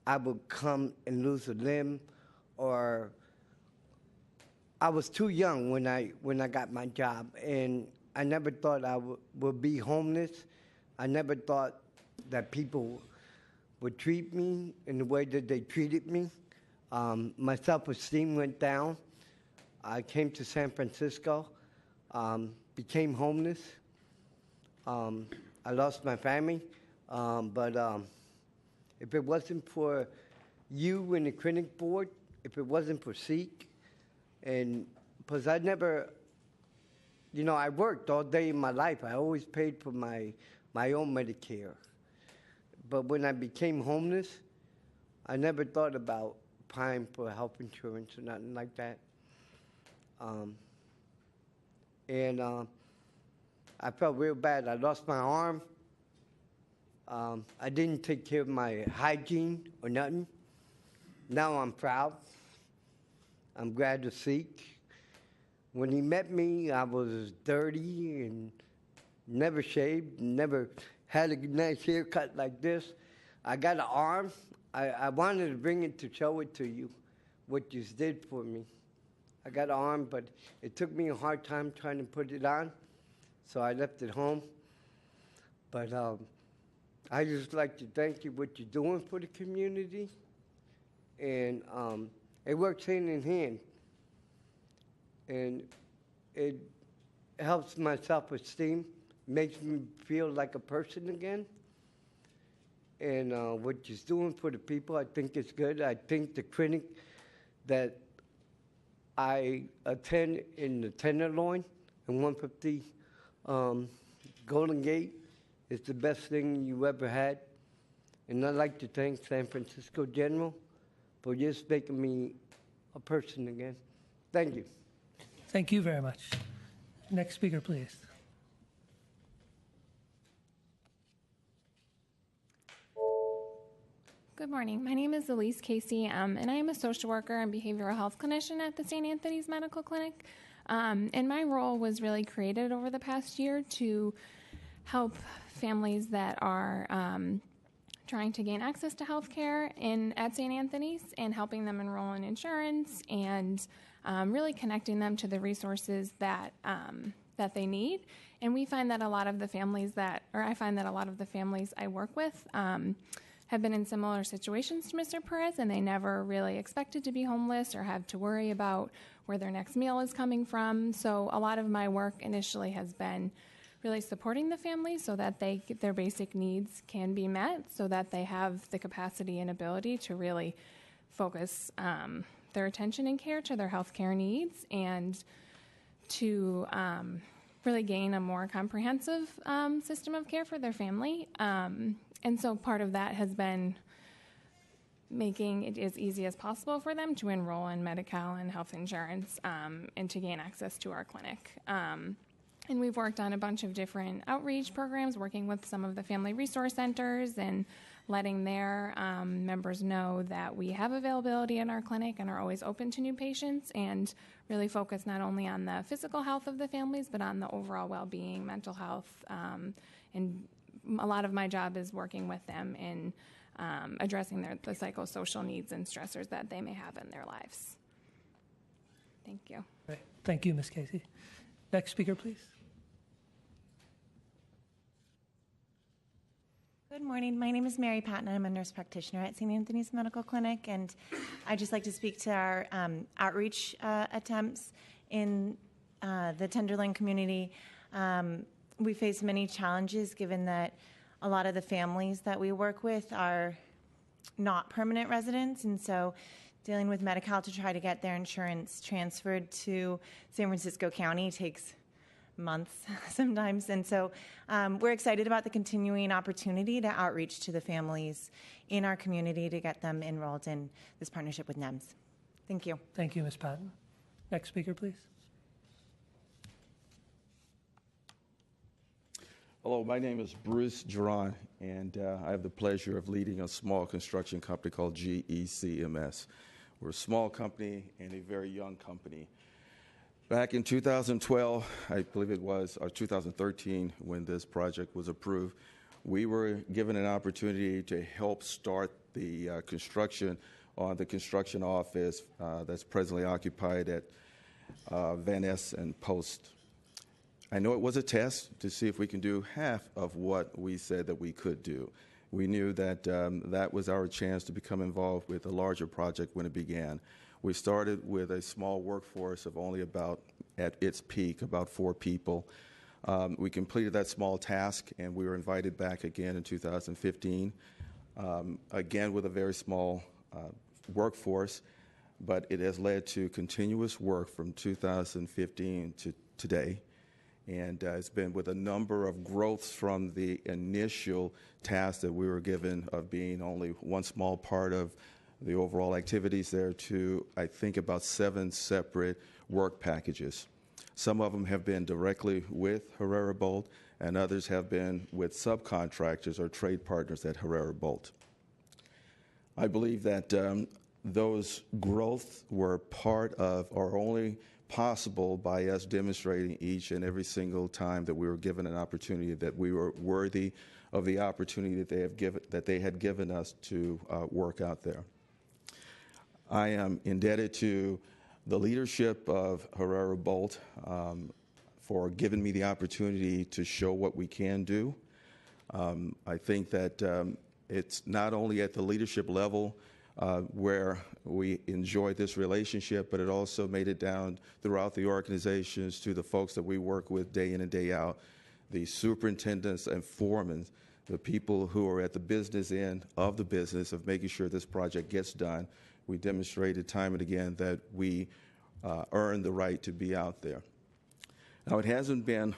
I would come and lose a limb, or I was too young when I got my job, and I never thought I would be homeless. I never thought that people would treat me in the way that they treated me. My self-esteem went down. I came to San Francisco, became homeless. I lost my family, but if it wasn't for you and the clinic board, if it wasn't for Seek, and because I never, I worked all day in my life. I always paid for my own Medicare. But when I became homeless, I never thought about applying for health insurance or nothing like that. I felt real bad. I lost my arm. I didn't take care of my hygiene or nothing. Now I'm proud. I'm glad to see. When he met me, I was dirty and never shaved, never had a nice haircut like this. I got an arm. I wanted to bring it to show it to you, what you did for me. I got an arm, but it took me a hard time trying to put it on, so I left it home. But I just like to thank you what you're doing for the community, and it works hand in hand, and it helps my self-esteem, makes me feel like a person again. And what you're doing for the people, I think it's good. I think the clinic that I attend in the Tenderloin and 150 Golden Gate is the best thing you ever had. And I'd like to thank San Francisco General for just making me a person again. Thank you. Thank you very much. Next speaker, please. Good morning. My name is Elise Casey, and I am a social worker and behavioral health clinician at the St. Anthony's Medical Clinic. And my role was really created over the past year to help families that are trying to gain access to health care at St. Anthony's and helping them enroll in insurance and really connecting them to the resources that they need. And we find that a lot of the families I find that a lot of the families I work with have been in similar situations to Mr. Perez, and they never really expected to be homeless or have to worry about where their next meal is coming from. So a lot of my work initially has been really supporting the families so that their basic needs can be met, so that they have the capacity and ability to really focus their attention and care to their health care needs, and to really gain a more comprehensive system of care for their family. And so part of that has been making it as easy as possible for them to enroll in Medi-Cal and health insurance and to gain access to our clinic. And we've worked on a bunch of different outreach programs, working with some of the family resource centers and letting their members know that we have availability in our clinic and are always open to new patients, and really focus not only on the physical health of the families, but on the overall well-being, mental health, and a lot of my job is working with them in addressing the psychosocial needs and stressors that they may have in their lives. Thank you. Great. Thank you, Ms. Casey. Next speaker, please. Good morning. My name is Mary Patton. I'm a nurse practitioner at St. Anthony's Medical Clinic, and I'd just like to speak to our outreach attempts in the Tenderloin community. We face many challenges given that a lot of the families that we work with are not permanent residents, and so dealing with Medi-Cal to try to get their insurance transferred to San Francisco County takes months sometimes. And so we're excited about the continuing opportunity to outreach to the families in our community to get them enrolled in this partnership with NEMS. Thank you. Thank you, Ms. Patton. Next speaker, please. Hello, my name is Bruce Geron, and I have the pleasure of leading a small construction company called GECMS. We're a small company and a very young company. Back in 2012, I believe it was, or 2013, when this project was approved, we were given an opportunity to help start the construction on the construction office that's presently occupied at Van Ness and Post. I know it was a test to see if we can do half of what we said that we could do. We knew that that was our chance to become involved with a larger project when it began. We started with a small workforce of only about, at its peak, about 4 people. We completed that small task, and we were invited back again in 2015, again with a very small workforce, but it has led to continuous work from 2015 to today. And it's been with a number of growths from the initial task that we were given of being only one small part of the overall activities there to, I think, about 7 separate work packages. Some of them have been directly with Herrera Bolt, and others have been with subcontractors or trade partners at Herrera Bolt. I believe that those growths were part of, or only possible by us demonstrating each and every single time that we were given an opportunity that we were worthy of the opportunity that they had given us to work out there. I am indebted to the leadership of Herrera Bolt for giving me the opportunity to show what we can do. I think that it's not only at the leadership level where we enjoyed this relationship, but it also made it down throughout the organizations to the folks that we work with day in and day out, the superintendents and foremen, the people who are at the business end of the business of making sure this project gets done. We demonstrated time and again that we earned the right to be out there. Now, it hasn't been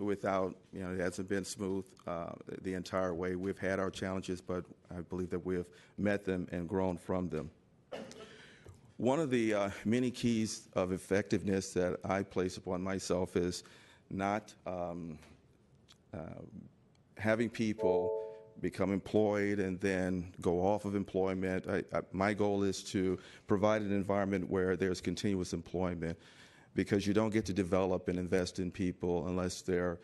it hasn't been smooth the entire way. We've had our challenges, but I believe that we have met them and grown from them. One of the many keys of effectiveness that I place upon myself is not having people become employed and then go off of employment. My goal is to provide an environment where there's continuous employment, because you don't get to develop and invest in people unless they've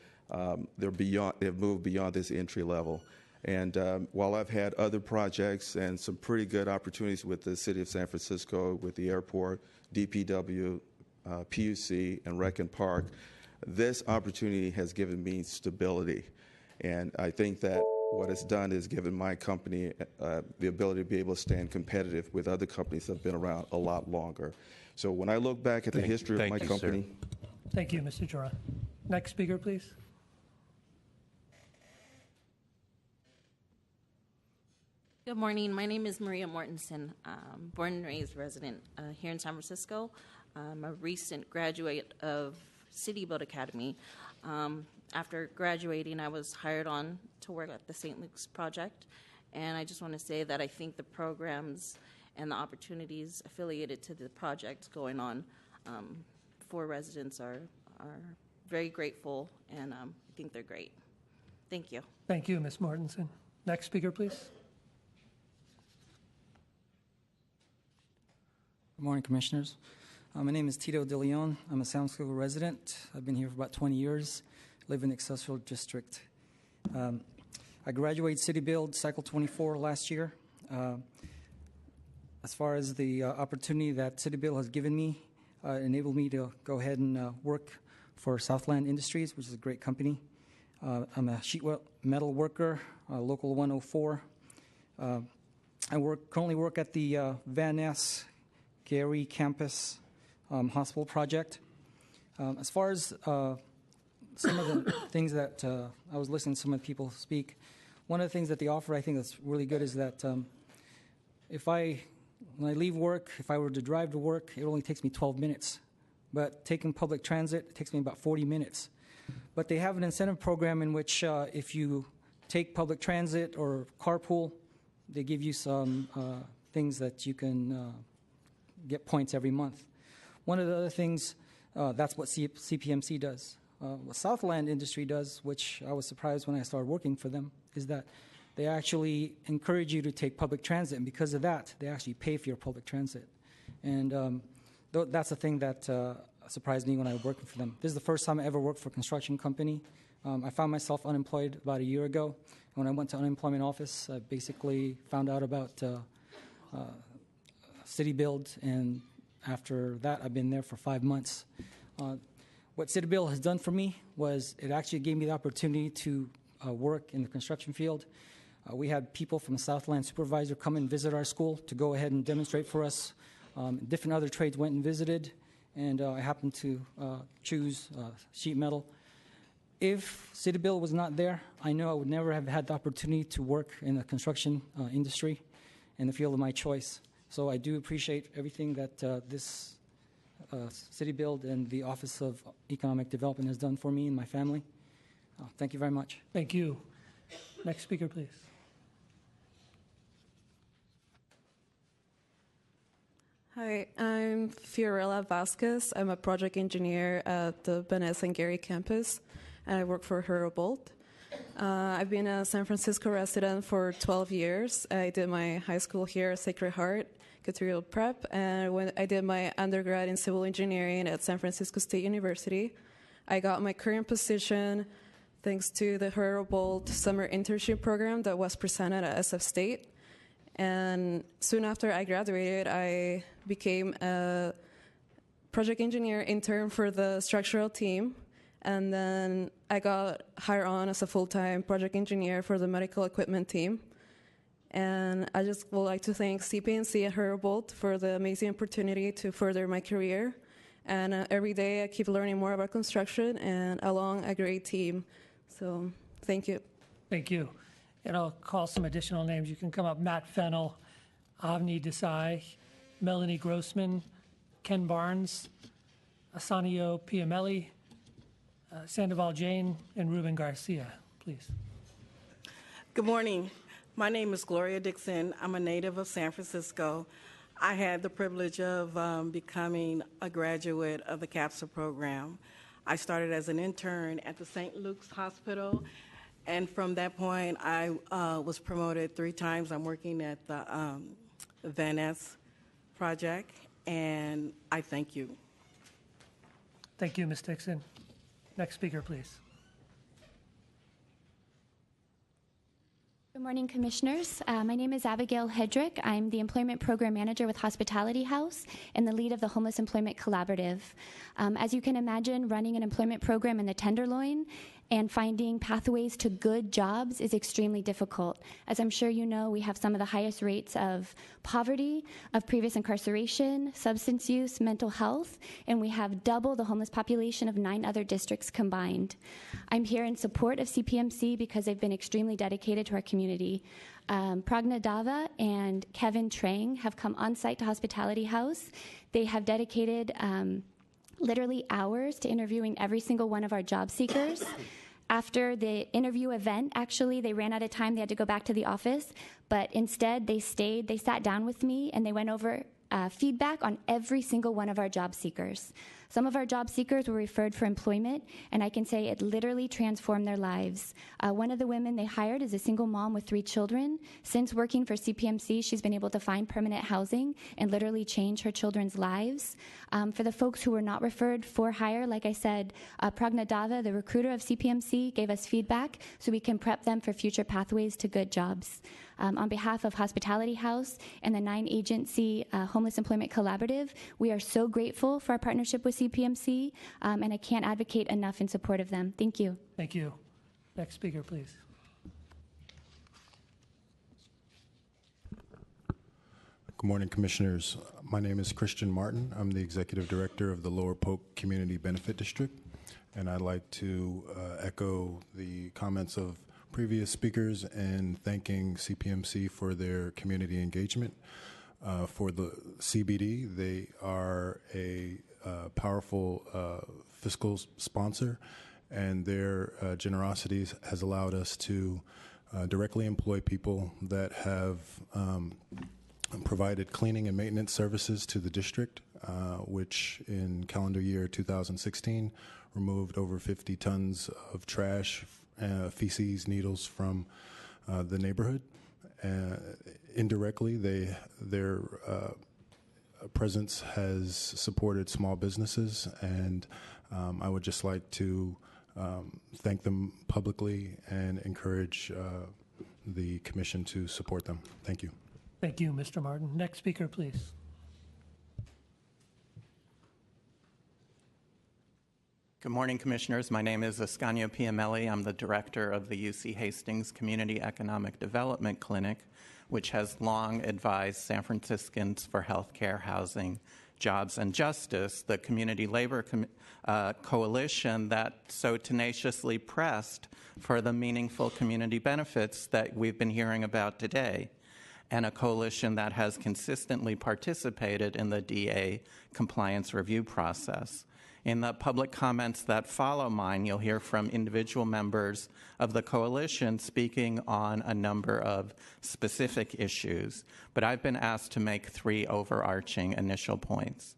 moved beyond this entry level. And while I've had other projects and some pretty good opportunities with the City of San Francisco, with the airport, DPW, PUC, and Rec and Park, this opportunity has given me stability. And I think that what it's done is given my company the ability to be able to stand competitive with other companies that have been around a lot longer. So when I look back at the history of my company... Sir. Thank you, Mr. Duran. Next speaker, please. Good morning. My name is Maria Mortensen. Born and raised resident here in San Francisco. I'm a recent graduate of City Build Academy. After graduating, I was hired on to work at the St. Luke's project. And I just want to say that I think the programs and the opportunities affiliated to the project going on for residents are very grateful, and I think they're great. Thank you. Thank you, Ms. Mortensen. Next speaker, please. Good morning, Commissioners. My name is Tito De Leon. I'm a San Francisco resident. I've been here for about 20 years. Live in the Accessible District. I graduated City Build Cycle 24 last year. As far as the opportunity that City Build has given me, enabled me to go ahead and work for Southland Industries, which is a great company. I'm a sheet metal worker, Local 104. I currently work at the Van Ness Gary Campus Hospital Project. As far as some of the things that I was listening to some of the people speak, one of the things that they offer I think that's really good is that when I leave work, if I were to drive to work, it only takes me 12 minutes. But taking public transit, it takes me about 40 minutes. But they have an incentive program in which if you take public transit or carpool, they give you some things that you can get points every month. One of the other things, that's what CPMC does. What Southland Industry does, which I was surprised when I started working for them, is that they actually encourage you to take public transit, and because of that, they actually pay for your public transit. And that's the thing that surprised me when I was working for them. This is the first time I ever worked for a construction company. I found myself unemployed about a year ago. When I went to unemployment office, I basically found out about City Build, and after that, I've been there for 5 months. What City Build has done for me was it actually gave me the opportunity to work in the construction field. We had people from the Southland supervisor come and visit our school to go ahead and demonstrate for us. Different other trades went and visited, and I happened to choose sheet metal. If City Build was not there, I know I would never have had the opportunity to work in the construction industry in the field of my choice. So I do appreciate everything that this City Build and the Office of Economic Development has done for me and my family. Thank you very much. Thank you. Next speaker, please. Hi, I'm Fiorella Vasquez. I'm a project engineer at the Vanessa and Gary campus, and I work for Herbold. I've been a San Francisco resident for 12 years. I did my high school here at Sacred Heart Cathedral Prep, and when I did my undergrad in civil engineering at San Francisco State University. I got my current position thanks to the Herbold summer internship program that was presented at SF State. And soon after I graduated, I became a project engineer intern for the structural team. And then I got hired on as a full-time project engineer for the medical equipment team. And I just would like to thank CPMC and Herbold for the amazing opportunity to further my career. And every day I keep learning more about construction and along a great team. So thank you. Thank you. And I'll call some additional names. You can come up: Matt Fennell, Avni Desai, Melanie Grossman, Ken Barnes, Asanio Piamelli, Sandoval Jane, and Ruben Garcia. Please. Good morning. My name is Gloria Dixon. I'm a native of San Francisco. I had the privilege of becoming a graduate of the CAPSA program. I started as an intern at the St. Luke's Hospital. And from that point, I was promoted 3 times. I'm working at the Van Ness project, and I thank you. Thank you, Ms. Dixon. Next speaker, please. Good morning, Commissioners. My name is Abigail Hedrick. I'm the Employment Program Manager with Hospitality House and the lead of the Homeless Employment Collaborative. As you can imagine, running an employment program in the Tenderloin and finding pathways to good jobs is extremely difficult. As I'm sure you know, we have some of the highest rates of poverty, of previous incarceration, substance use, mental health, and we have double the homeless population of 9 other districts combined. I'm here in support of CPMC because they've been extremely dedicated to our community. Pragna Dava and Kevin Trang have come on site to Hospitality House. They have dedicated literally hours to interviewing every single one of our job seekers. After the interview event, actually, they ran out of time. They had to go back to the office. But instead, they stayed. They sat down with me, and they went over feedback on every single one of our job seekers. Some of our job seekers were referred for employment, and I can say it literally transformed their lives. One of the women they hired is a single mom with 3 children. Since working for CPMC, she's been able to find permanent housing and literally change her children's lives. For the folks who were not referred for hire, like I said, Pragna Dava, the recruiter of CPMC, gave us feedback so we can prep them for future pathways to good jobs. On behalf of Hospitality House and the 9-agency Homeless Employment Collaborative, we are so grateful for our partnership with CPMC, and I can't advocate enough in support of them. Thank you. Thank you. Next speaker, please. Good morning, Commissioners. My name is Christian Martin. I'm the Executive Director of the Lower Polk Community Benefit District, and I'd like to echo the comments of previous speakers and thanking CPMC for their community engagement. For the CBD, they are a powerful fiscal sponsor, and their generosity has allowed us to directly employ people that have provided cleaning and maintenance services to the district, which in calendar year 2016 removed over 50 tons of trash, feces, needles from the neighborhood. Indirectly, their presence has supported small businesses, and I would just like to thank them publicly and encourage the Commission to support them. Thank you. Thank you, Mr. Martin. Next speaker, please. Good morning, Commissioners. My name is Ascanio Piamelli. I'm the director of the UC Hastings Community Economic Development Clinic, which has long advised San Franciscans for healthcare, housing, jobs, and justice, the community labor coalition that so tenaciously pressed for the meaningful community benefits that we've been hearing about today. and a coalition that has consistently participated in the DA compliance review process. In the public comments that follow mine, you'll hear from individual members of the coalition speaking on a number of specific issues, but I've been asked to make 3 overarching initial points.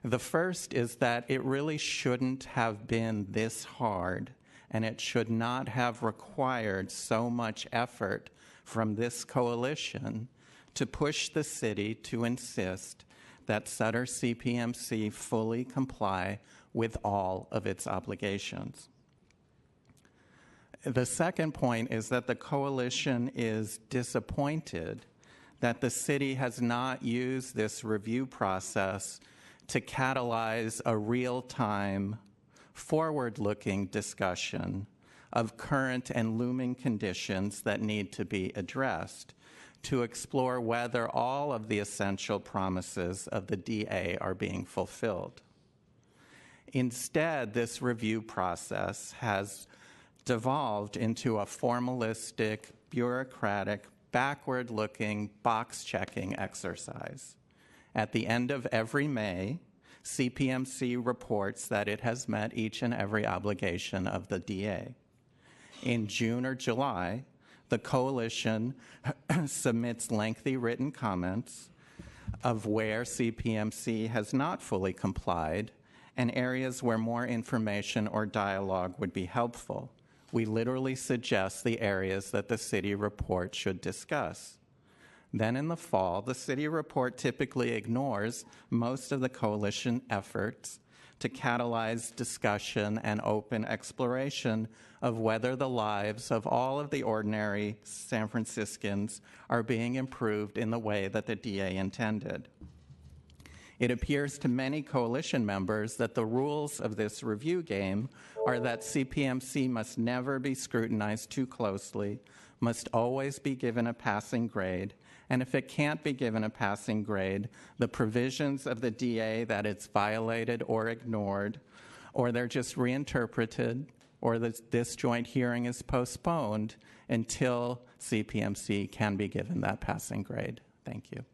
The first is that it really shouldn't have been this hard, and it should not have required so much effort from this coalition to push the city to insist that Sutter CPMC fully comply with all of its obligations. The second point is that the coalition is disappointed that the city has not used this review process to catalyze a real-time, forward-looking discussion of current and looming conditions that need to be addressed, to explore whether all of the essential promises of the DA are being fulfilled. Instead, this review process has devolved into a formalistic, bureaucratic, backward-looking, box-checking exercise. At the end of every May, CPMC reports that it has met each and every obligation of the DA. In June or July, the coalition submits lengthy written comments of where CPMC has not fully complied and areas where more information or dialogue would be helpful. We literally suggest the areas that the city report should discuss. Then in the fall, the city report typically ignores most of the coalition efforts to catalyze discussion and open exploration of whether the lives of all of the ordinary San Franciscans are being improved in the way that the DA intended. It appears to many coalition members that the rules of this review game are that CPMC must never be scrutinized too closely, must always be given a passing grade, and if it can't be given a passing grade, the provisions of the DA that it's violated or ignored, or they're just reinterpreted, or this joint hearing is postponed until CPMC can be given that passing grade. Thank you.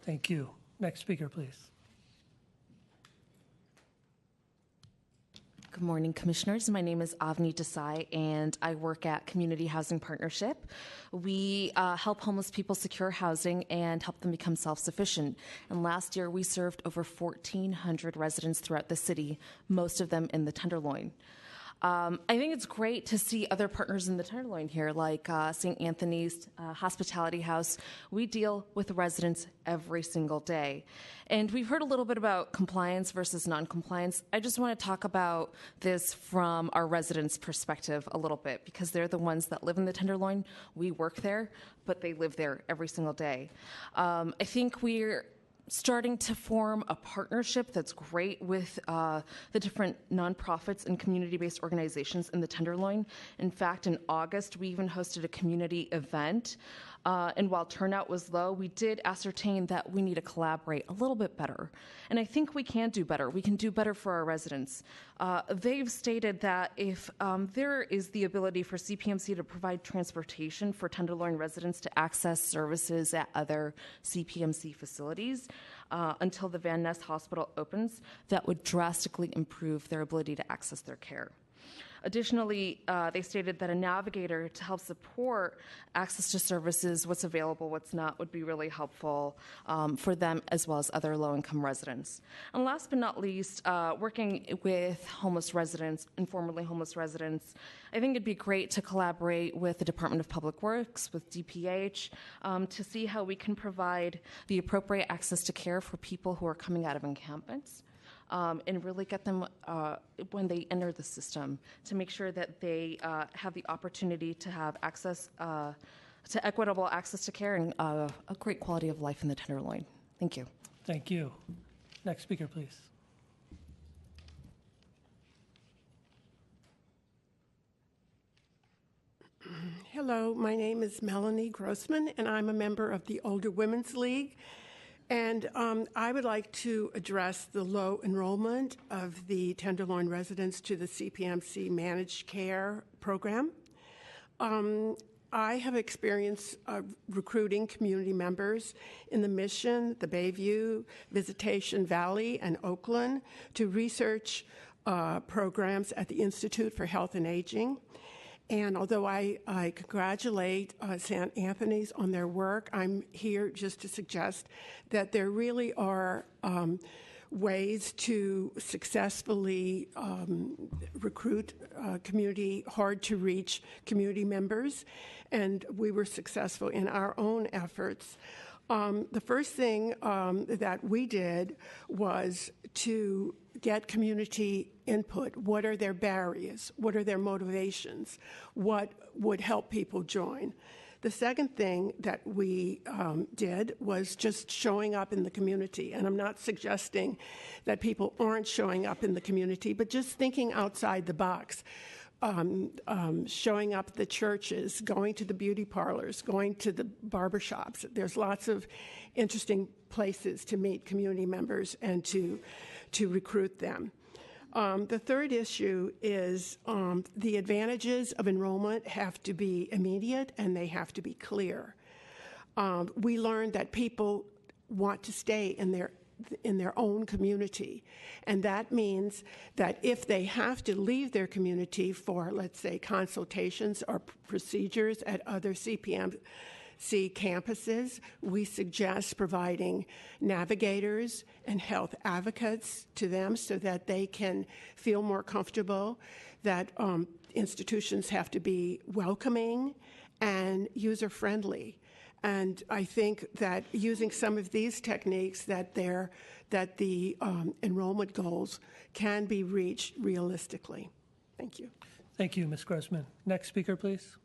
Thank you. Next speaker, please. Good morning, Commissioners. My name is Avni Desai, and I work at Community Housing Partnership. We help homeless people secure housing and help them become self-sufficient. And last year, we served over 1,400 residents throughout the city, most of them in the Tenderloin. I think it's great to see other partners in the Tenderloin here, like St. Anthony's Hospitality House. We deal with residents every single day. And we've heard a little bit about compliance versus non-compliance. I just want to talk about this from our residents' perspective a little bit, because they're the ones that live in the Tenderloin. We work there, but they live there every single day. I think we're starting to form a partnership that's great with the different nonprofits and community-based organizations in the Tenderloin. In fact, in August, we even hosted a community event. And while turnout was low, we did ascertain that we need to collaborate a little bit better. And I think we can do better. We can do better for our residents. They've stated that if there is the ability for CPMC to provide transportation for Tenderloin residents to access services at other CPMC facilities until the Van Ness Hospital opens, that would drastically improve their ability to access their care. Additionally, they stated that a navigator to help support access to services, what's available, what's not, would be really helpful for them as well as other low-income residents. And last but not least, working with homeless residents and formerly homeless residents, I think it'd be great to collaborate with the Department of Public Works, with DPH, to see how we can provide the appropriate access to care for people who are coming out of encampments. And really get them, when they enter the system, to make sure that they have the opportunity to have access to equitable access to care and a great quality of life in the Tenderloin. Thank you. Thank you. Next speaker, please. Hello, my name is Melanie Grossman, and I'm a member of the Older Women's League. And I would like to address the low enrollment of the Tenderloin residents to the CPMC managed care program. I have experience recruiting community members in the Mission, the Bayview, Visitation Valley, and Oakland to research programs at the Institute for Health and Aging. And although I congratulate St. Anthony's on their work, I'm here just to suggest that there really are ways to successfully recruit hard-to-reach community members, and we were successful in our own efforts. The first thing that we did was to get community input. What are their barriers? What are their motivations? What would help people join? The second thing that we did was just showing up in the community. And I'm not suggesting that people aren't showing up in the community, but just thinking outside the box. Showing up at the churches, going to the beauty parlors, going to the barbershops. There's lots of interesting places to meet community members and to recruit them. The third issue is the advantages of enrollment have to be immediate and they have to be clear. We learned that people want to stay in their own community. And that means that if they have to leave their community for, let's say, consultations or procedures at other CPMC campuses, we suggest providing navigators and health advocates to them so that they can feel more comfortable, that institutions have to be welcoming and user-friendly. And I think that using some of these techniques, that the enrollment goals can be reached realistically. Thank you. Thank you, Ms. Grossman. Next speaker, please.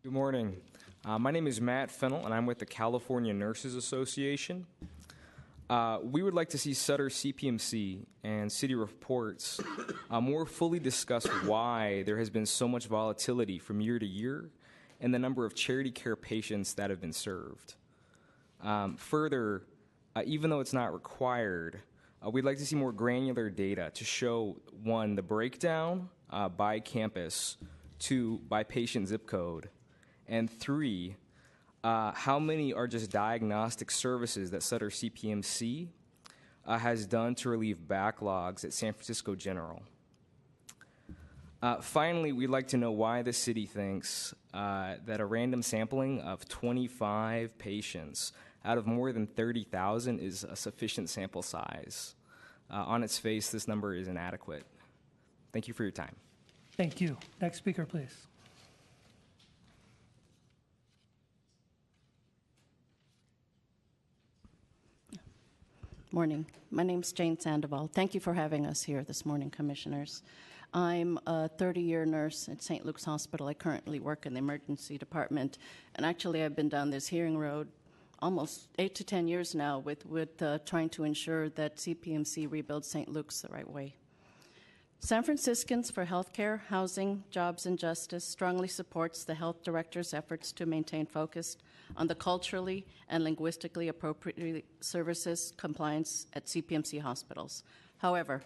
Good morning. My name is Matt Fennell, and I'm with the California Nurses Association. We would like to see Sutter CPMC and City Reports more fully discuss why there has been so much volatility from year to year and the number of charity care patients that have been served. Further, even though it's not required, we'd like to see more granular data to show, 1, the breakdown by campus, 2, by patient zip code, and 3, how many are just diagnostic services that Sutter CPMC has done to relieve backlogs at San Francisco General? Finally, we'd like to know why the city thinks that a random sampling of 25 patients out of more than 30,000 is a sufficient sample size. On its face, this number is inadequate. Thank you for your time. Thank you. Next speaker, please. Morning. My name's Jane Sandoval. Thank you for having us here this morning, Commissioners. I'm a 30-year nurse at St. Luke's Hospital. I currently work in the emergency department, and actually I've been down this hearing road almost 8 to 10 years now with trying to ensure that CPMC rebuilds St. Luke's the right way. San Franciscans for Healthcare, Housing, Jobs, and Justice strongly supports the health director's efforts to maintain focus on the culturally and linguistically appropriate services compliance at CPMC hospitals. However,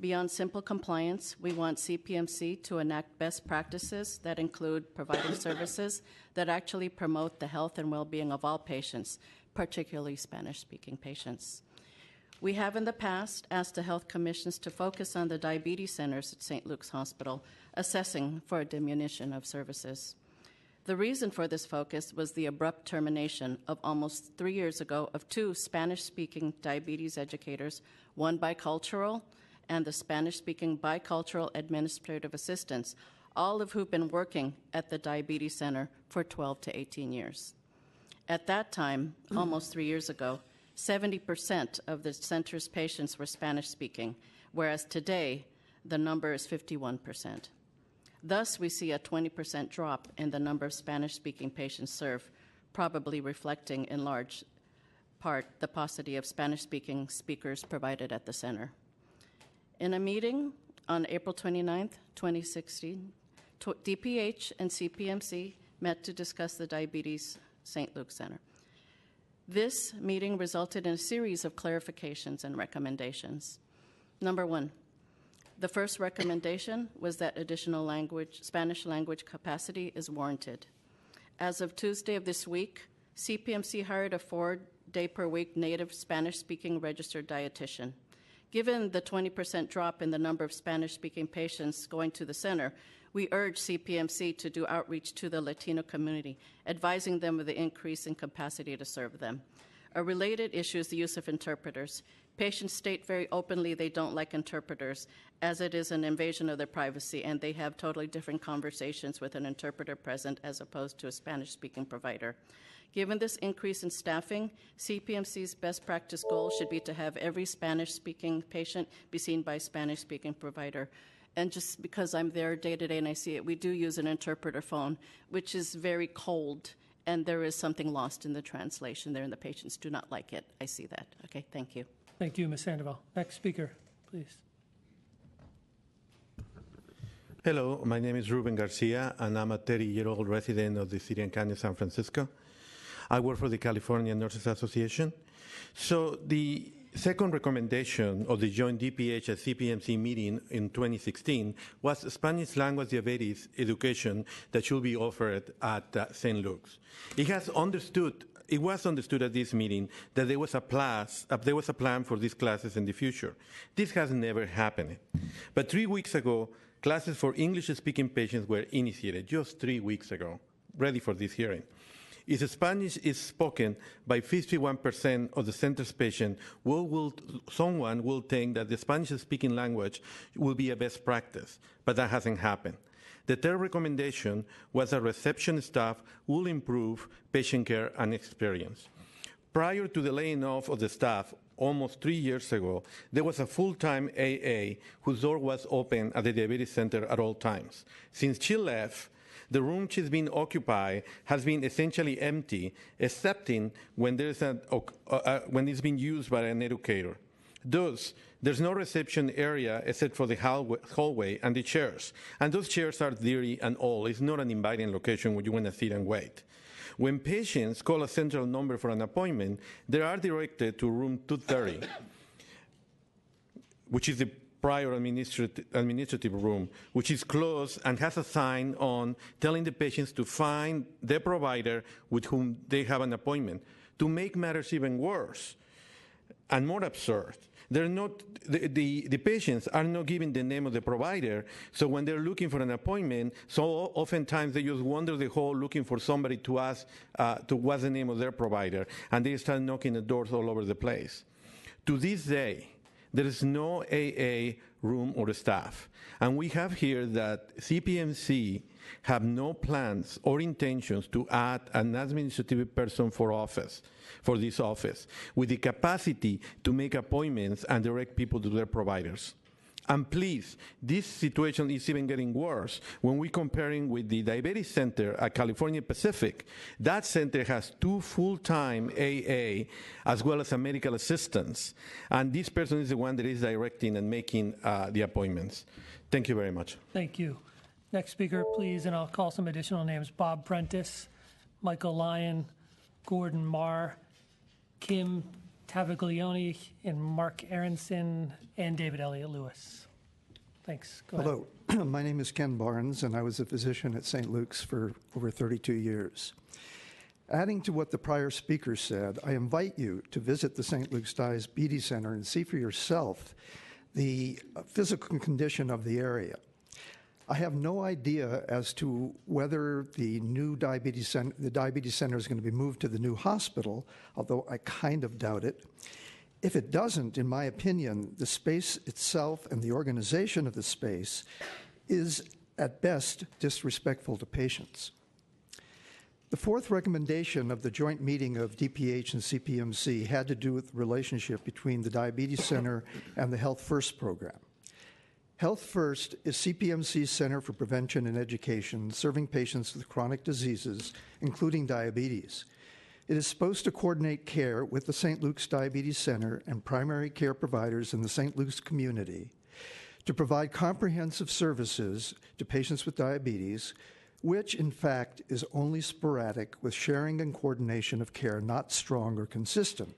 beyond simple compliance, we want CPMC to enact best practices that include providing services that actually promote the health and well-being of all patients, particularly Spanish-speaking patients. We have in the past asked the health commissions to focus on the diabetes centers at St. Luke's Hospital, assessing for a diminution of services. The reason for this focus was the abrupt termination of almost 3 years ago of 2 Spanish-speaking diabetes educators, one bicultural and the Spanish-speaking bicultural administrative assistants, all of who've been working at the diabetes center for 12 to 18 years. At that time, almost 3 years ago, 70% of the center's patients were Spanish-speaking, whereas today the number is 51%. Thus, we see a 20% drop in the number of Spanish-speaking patients served, probably reflecting in large part the paucity of Spanish-speaking speakers provided at the center. In a meeting on April 29, 2016, DPH and CPMC met to discuss the Diabetes St. Luke Center. This meeting resulted in a series of clarifications and recommendations. Number 1, The first recommendation was that additional Spanish language capacity is warranted. As of Tuesday of this week, CPMC hired a 4-day-per-week native Spanish-speaking registered dietitian. Given the 20% drop in the number of Spanish-speaking patients going to the center, we urge CPMC to do outreach to the Latino community, advising them of the increase in capacity to serve them. A related issue is the use of interpreters. Patients state very openly they don't like interpreters, as it is an invasion of their privacy, and they have totally different conversations with an interpreter present as opposed to a Spanish-speaking provider. Given this increase in staffing, CPMC's best practice goal should be to have every Spanish-speaking patient be seen by a Spanish-speaking provider. And just because I'm there day to day and I see it, we do use an interpreter phone, which is very cold, and there is something lost in the translation there, and the patients do not like it. I see that. Okay, thank you. Thank you, Ms. Sandoval. Next speaker, please. Hello, my name is Ruben Garcia, and I'm a 30-year-old resident of the City and County of San Francisco. I work for the California Nurses Association. So the second recommendation of the joint DPH and CPMC meeting in 2016 was Spanish language diabetes education that should be offered at St. Luke's. It was understood at this meeting that there was a plan for these classes in the future. This has never happened. But 3 weeks ago, classes for English-speaking patients were initiated, just 3 weeks ago, ready for this hearing. If Spanish is spoken by 51% of the center's patients, someone will think that the Spanish-speaking language will be a best practice, but that hasn't happened. The third recommendation was that reception staff will improve patient care and experience. Prior to the laying off of the staff, almost 3 years ago, there was a full-time AA whose door was open at the diabetes center at all times. Since she left, the room she's been occupied has been essentially empty, excepting when when it's been used by an educator. Thus, there's no reception area except for the hallway and the chairs. And those chairs are dirty and old. It's not an inviting location where you want to sit and wait. When patients call a central number for an appointment, they are directed to room 230, which is the prior administrative room, which is closed and has a sign on telling the patients to find the provider with whom they have an appointment. To make matters even worse and more absurd, the patients are not given the name of the provider, so when they're looking for an appointment, so oftentimes they just wander the hall looking for somebody to ask to what's the name of their provider, and they start knocking the doors all over the place. To this day, there is no AA room or staff. And we have here that CPMC have no plans or intentions to add an administrative person for this office, with the capacity to make appointments and direct people to their providers. And please, this situation is even getting worse when we're comparing with the Diabetes Center at California Pacific. That center has 2 full-time AA as well as a medical assistant. And this person is the one that is directing and making the appointments. Thank you very much. Thank you. Next speaker, please, and I'll call some additional names. Bob Prentice, Michael Lyon, Gordon Marr, Kim Taviglione, and Mark Aronson, and David Elliott Lewis. Thanks. Go ahead. Hello. My name is Ken Barnes, and I was a physician at St. Luke's for over 32 years. Adding to what the prior speaker said, I invite you to visit the St. Luke's Diabetes Center and see for yourself the physical condition of the area. I have no idea as to whether the new diabetes center is going to be moved to the new hospital, although I kind of doubt it. If it doesn't, in my opinion, the space itself and the organization of the space is, at best, disrespectful to patients. The fourth recommendation of the joint meeting of DPH and CPMC had to do with the relationship between the Diabetes Center and the Health First program. Health First is CPMC's Center for Prevention and Education, serving patients with chronic diseases, including diabetes. It is supposed to coordinate care with the St. Luke's Diabetes Center and primary care providers in the St. Luke's community to provide comprehensive services to patients with diabetes, which, in fact, is only sporadic with sharing and coordination of care not strong or consistent.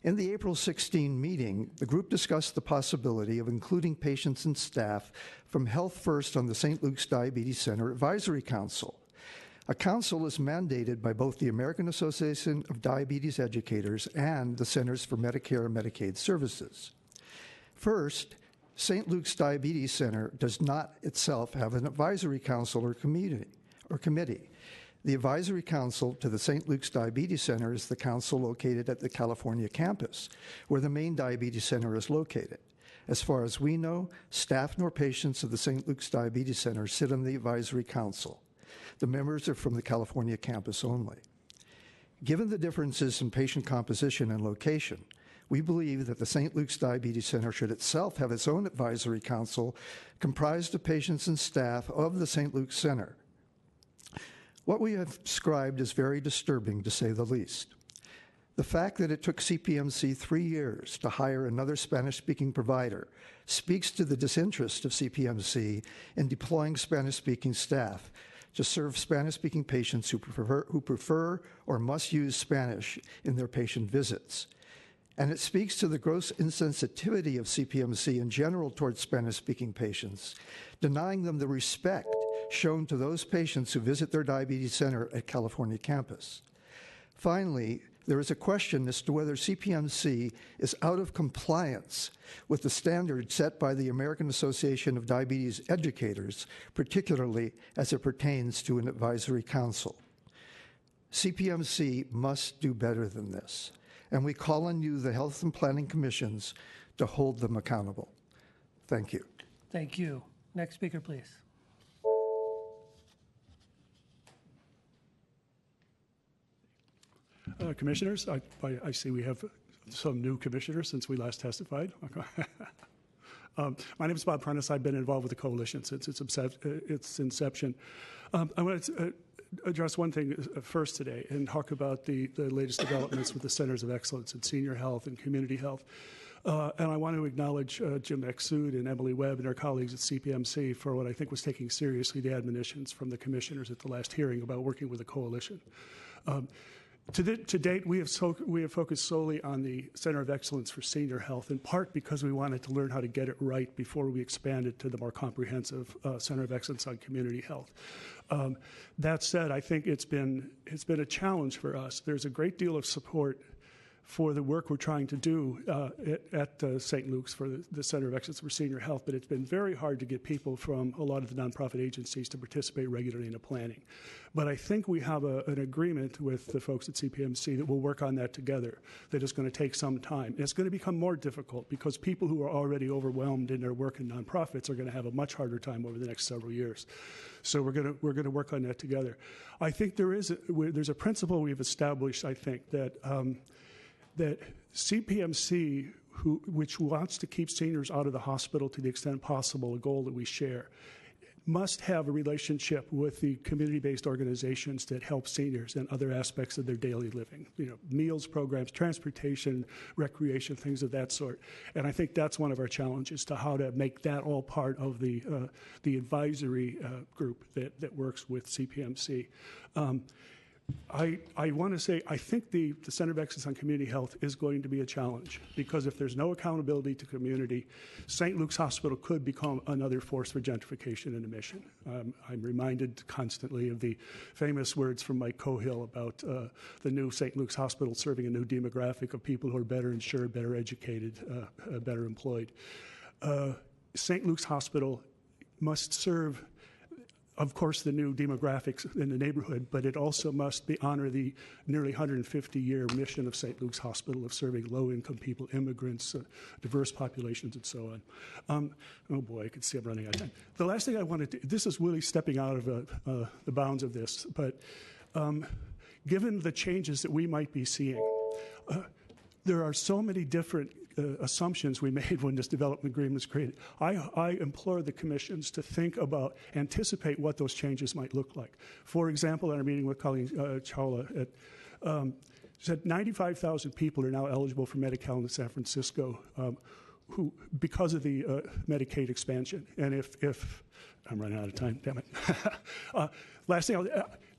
In the April 16 meeting, the group discussed the possibility of including patients and staff from Health First on the St. Luke's Diabetes Center Advisory Council. A council is mandated by both the American Association of Diabetes Educators and the Centers for Medicare and Medicaid Services. First, St. Luke's Diabetes Center does not itself have an advisory council or committee. The advisory council to the St. Luke's Diabetes Center is the council located at the California campus, where the main diabetes center is located. As far as we know, staff nor patients of the St. Luke's Diabetes Center sit on the advisory council. The members are from the California campus only. Given the differences in patient composition and location, we believe that the St. Luke's Diabetes Center should itself have its own advisory council comprised of patients and staff of the St. Luke's Center. What we have described is very disturbing, to say the least. The fact that it took CPMC 3 years to hire another Spanish-speaking provider speaks to the disinterest of CPMC in deploying Spanish-speaking staff to serve Spanish-speaking patients who prefer or must use Spanish in their patient visits. And it speaks to the gross insensitivity of CPMC in general towards Spanish-speaking patients, denying them the respect shown to those patients who visit their diabetes center at California campus. Finally, there is a question as to whether CPMC is out of compliance with the standards set by the American Association of Diabetes Educators, particularly as it pertains to an advisory council. CPMC must do better than this, and we call on you, the Health and Planning Commissions, to hold them accountable. Thank you. Thank you. Next speaker, please. Commissioners, I see we have some new commissioners since we last testified. My name is Bob Prentice. I've been involved with the coalition since its inception. I want to address one thing first today and talk about the latest developments with the Centers of Excellence in Senior Health and Community Health. And I want to acknowledge Jim Exud and Emily Webb and our colleagues at CPMC for what I think was taking seriously the admonitions from the commissioners at the last hearing about working with the coalition. To date, we have focused solely on the Center of Excellence for Senior Health, in part because we wanted to learn how to get it right before we expanded to the more comprehensive Center of Excellence on Community Health. That said, I think it's been a challenge for us. There's a great deal of support for the work we're trying to do at St. Luke's for the Center of Excellence for Senior Health, but it's been very hard to get people from a lot of the nonprofit agencies to participate regularly in the planning. But I think we have an agreement with the folks at CPMC that we'll work on that together, that is going to take some time. And it's going to become more difficult because people who are already overwhelmed in their work in nonprofits are going to have a much harder time over the next several years. So we're going to work on that together. I think there's a principle we've established, I think, that CPMC, which wants to keep seniors out of the hospital to the extent possible, a goal that we share, must have a relationship with the community-based organizations that help seniors in other aspects of their daily living, meals programs, transportation, recreation, things of that sort. And I think that's one of our challenges, to how to make that all part of the advisory group that works with CPMC. I want to say I think the Center of Excellence on Community Health is going to be a challenge, because if there's no accountability to community, St. Luke's Hospital could become another force for gentrification and emission. I'm reminded constantly of the famous words from Mike Cohill about the new St. Luke's Hospital serving a new demographic of people who are better insured, better educated, better employed. St. Luke's Hospital must serve, of course, the new demographics in the neighborhood, but it also must honor the nearly 150-year mission of St. Luke's Hospital of serving low-income people, immigrants, diverse populations, and so on. Oh boy, I can see I'm running out of time. The last thing I wanted to, this is really stepping out of the bounds of this, but given the changes that we might be seeing, there are so many different assumptions we made when this development agreement was created. I implore the commissions to think about, anticipate what those changes might look like. For example, in our meeting with Colleen Chawla, said 95,000 people are now eligible for Medi-Cal in San Francisco who, because of the Medicaid expansion. And if I'm running out of time, damn it. Last thing,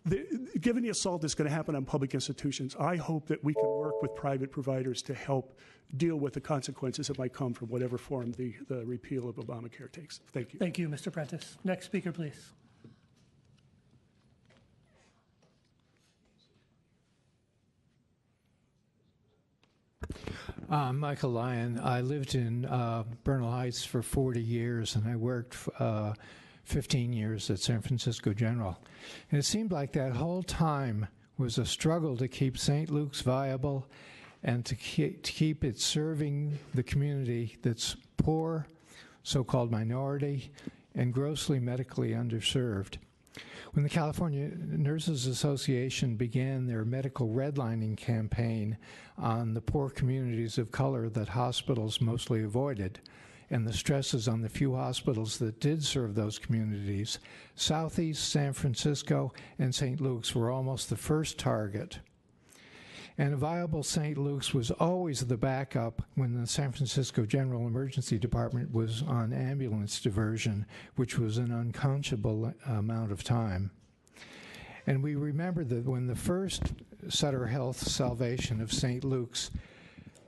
given the assault that's going to happen on public institutions, I hope that we can work with private providers to help deal with the consequences that might come from whatever form the repeal of Obamacare takes. Thank you. Thank you, Mr. Prentice. Next speaker, please. Michael Lyon. I lived in Bernal Heights for 40 years, and I worked 15 years at San Francisco General. And it seemed like that whole time was a struggle to keep St. Luke's viable and to keep it serving the community that's poor, so-called minority, and grossly medically underserved. When the California Nurses Association began their medical redlining campaign on the poor communities of color that hospitals mostly avoided, and the stresses on the few hospitals that did serve those communities, Southeast, San Francisco, and St. Luke's were almost the first target. And a viable St. Luke's was always the backup when the San Francisco General Emergency Department was on ambulance diversion, which was an unconscionable amount of time. And we remember that when the first Sutter Health salvation of St. Luke's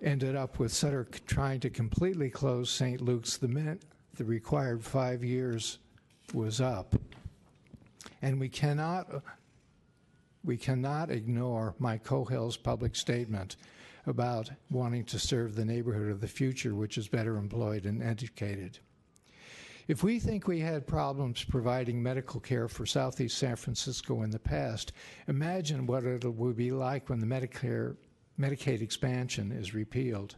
ended up with Sutter trying to completely close St. Luke's the minute the required 5 years was up. And we cannot ignore Mike Cohill's public statement about wanting to serve the neighborhood of the future, which is better employed and educated. If we think we had problems providing medical care for Southeast San Francisco in the past, imagine what it would be like when the Medicaid expansion is repealed.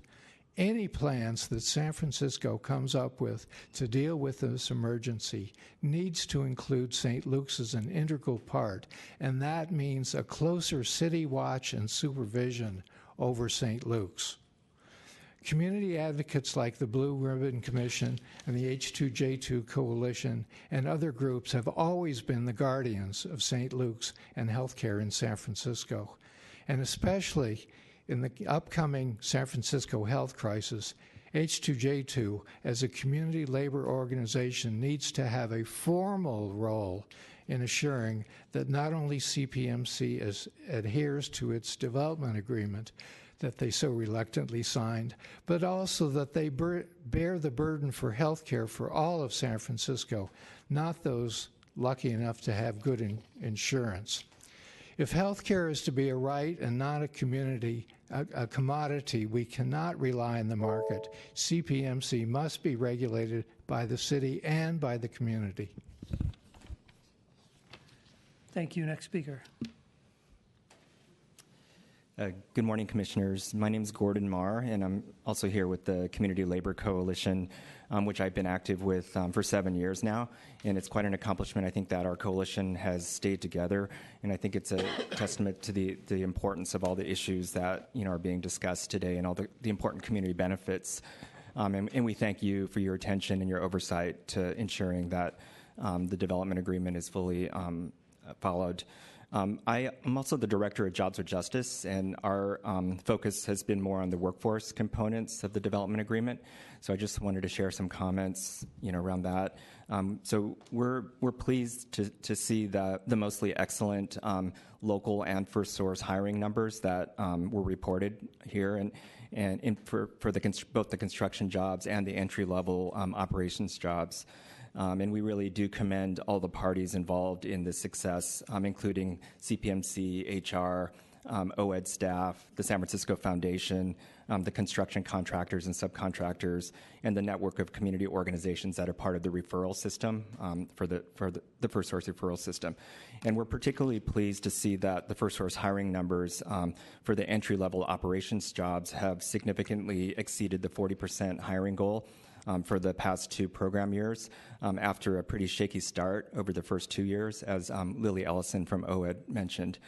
Any plans that San Francisco comes up with to deal with this emergency needs to include St. Luke's as an integral part, and that means a closer city watch and supervision over St. Luke's. Community advocates like the Blue Ribbon Commission and the H2J2 Coalition and other groups have always been the guardians of St. Luke's and healthcare in San Francisco, and especially in the upcoming San Francisco health crisis, H2J2, as a community labor organization, needs to have a formal role in assuring that not only CPMC adheres to its development agreement that they so reluctantly signed, but also that they bear the burden for health care for all of San Francisco, not those lucky enough to have good insurance. If health care is to be a right and not a commodity, we cannot rely on the market. CPMC must be regulated by the city and by the community. Thank you. Next speaker. Good morning, Commissioners. My name is Gordon Marr, and I'm also here with the Community Labor Coalition, which I've been active with for 7 years now, and it's quite an accomplishment. I think that our coalition has stayed together, and I think it's a testament to the importance of all the issues that are being discussed today and all the important community benefits. And we thank you for your attention and your oversight to ensuring that the development agreement is fully followed. I am also the Director of Jobs with Justice, and our focus has been more on the workforce components of the development agreement. So I just wanted to share some comments, around that. So we're pleased to see the mostly excellent local and first source hiring numbers that were reported here, and for both the construction jobs and the entry level operations jobs. And we really do commend all the parties involved in this success, including CPMC, HR, OED staff, the San Francisco Foundation, the construction contractors and subcontractors, and the network of community organizations that are part of the referral system for the First Source referral system. And we're particularly pleased to see that the First Source hiring numbers for the entry-level operations jobs have significantly exceeded the 40% hiring goal for the past 2 program years after a pretty shaky start over the first 2 years, as Lily Ellison from OED mentioned.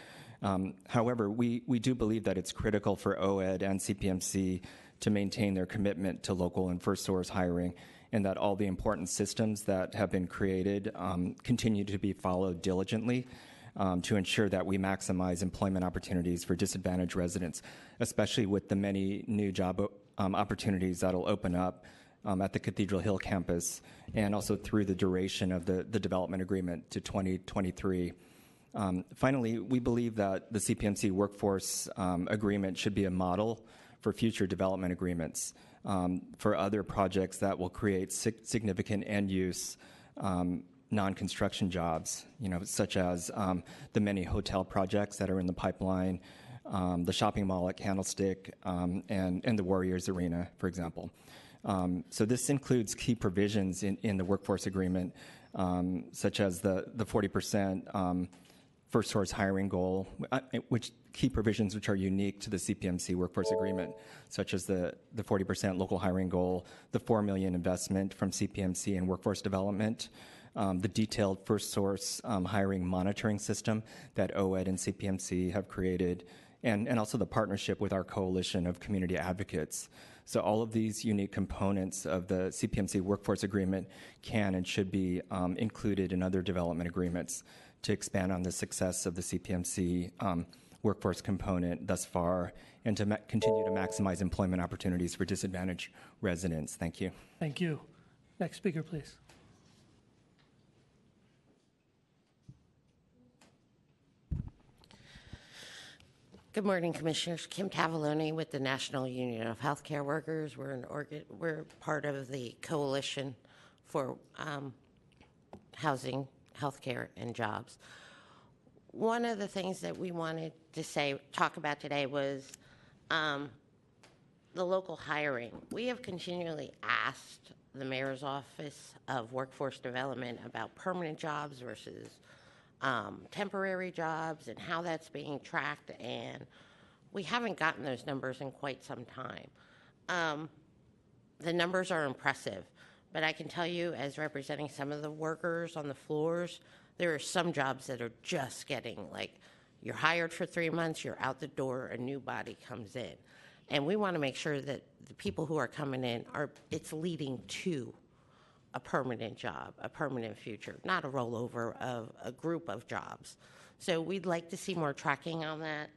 However, we do believe that it's critical for OED and CPMC to maintain their commitment to local and first source hiring, and that all the important systems that have been created continue to be followed diligently to ensure that we maximize employment opportunities for disadvantaged residents, especially with the many new job opportunities that'll open up at the Cathedral Hill campus, and also through the duration of the development agreement to 2023. Finally, we believe that the CPMC workforce agreement should be a model for future development agreements for other projects that will create significant end-use non-construction jobs, such as the many hotel projects that are in the pipeline, the shopping mall at Candlestick, and the Warriors Arena, for example. So this includes key provisions in the workforce agreement, such as the 40% first source hiring goal, which key provisions which are unique to the CPMC workforce agreement, such as the 40% local hiring goal, the $4 million investment from CPMC in workforce development, the detailed first source hiring monitoring system that OED and CPMC have created, and also the partnership with our coalition of community advocates. So all of these unique components of the CPMC workforce agreement can and should be included in other development agreements to expand on the success of the CPMC workforce component thus far and to continue to maximize employment opportunities for disadvantaged residents. Thank you. Thank you. Next speaker, please. Good morning, Commissioners. Kim Tavallone with the National Union of Healthcare Workers. We're part of the Coalition for Housing, Healthcare, and Jobs. One of the things that we wanted to talk about today was the local hiring. We have continually asked the Mayor's Office of Workforce Development about permanent jobs versus temporary jobs and how that's being tracked, and we haven't gotten those numbers in quite some time. The numbers are impressive, but I can tell you, as representing some of the workers on the floors, there are some jobs that are just getting, like, you're hired for 3 months, you're out the door, a new body comes in. And we want to make sure that the people who are coming in it's leading to a permanent job, a permanent future, not a rollover of a group of jobs. So we'd like to see more tracking on that.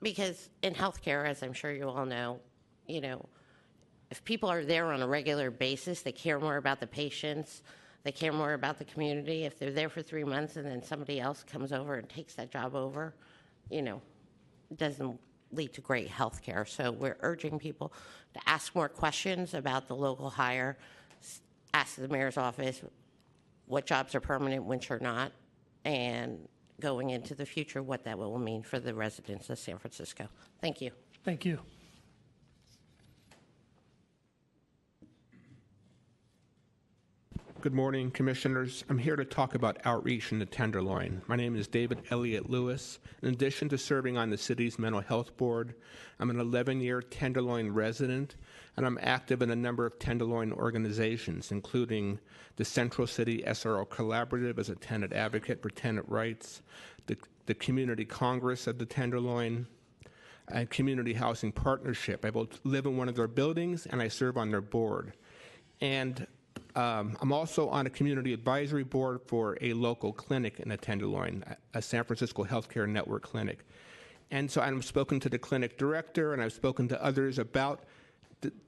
Because in healthcare, as I'm sure you all know, if people are there on a regular basis, they care more about the patients, they care more about the community. If they're there for 3 months and then somebody else comes over and takes that job over, it doesn't lead to great health care. So we're urging people to ask more questions about the local hire, ask the Mayor's Office what jobs are permanent, which are not, and going into the future, what that will mean for the residents of San Francisco. Thank you. Thank you. Good morning, Commissioners. I'm here to talk about outreach in the Tenderloin. My name is David Elliott Lewis. In addition to serving on the city's mental health board, I'm an 11-year Tenderloin resident, and I'm active in a number of Tenderloin organizations, including the Central City SRO Collaborative as a tenant advocate for tenant rights, the Community Congress of the Tenderloin, and Community Housing Partnership. I both live in one of their buildings and I serve on their board. And I'm also on a community advisory board for a local clinic in the Tenderloin, a San Francisco Healthcare Network clinic. And so I've spoken to the clinic director and I've spoken to others about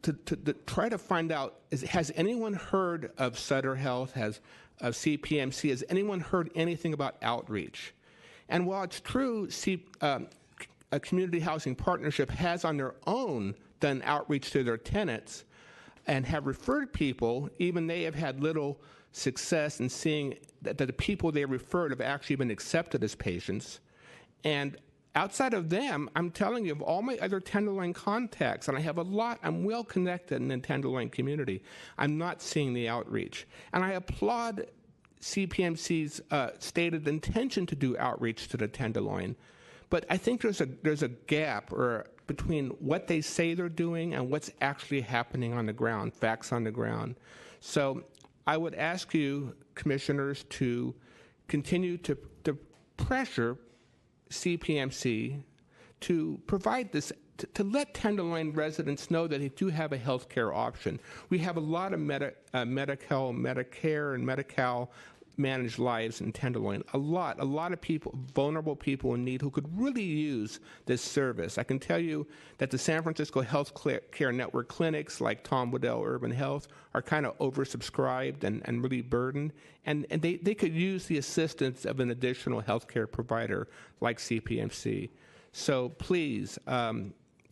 to try to find out, has anyone heard of Sutter Health, of CPMC, has anyone heard anything about outreach? And while it's true, a community housing partnership has on their own done outreach to their tenants, and have referred people, even they have had little success in seeing that the people they referred have actually been accepted as patients. And outside of them, I'm telling you, of all my other Tenderloin contacts, and I have a lot, I'm well connected in the Tenderloin community, I'm not seeing the outreach. And I applaud CPMC's stated intention to do outreach to the Tenderloin, but I think there's a gap between what they say they're doing and what's actually happening on the ground, facts on the ground. So I would ask you, Commissioners, to continue to pressure CPMC to provide this, to let Tenderloin residents know that they do have a health care option. We have a lot of Medi-Cal, Medicare, and Medi-Cal manage lives in Tenderloin. A lot of people, vulnerable people in need who could really use this service. I can tell you that the San Francisco Health Care Network clinics like Tom Waddell Urban Health are kind of oversubscribed and really burdened, and they could use the assistance of an additional healthcare provider like CPMC. So please,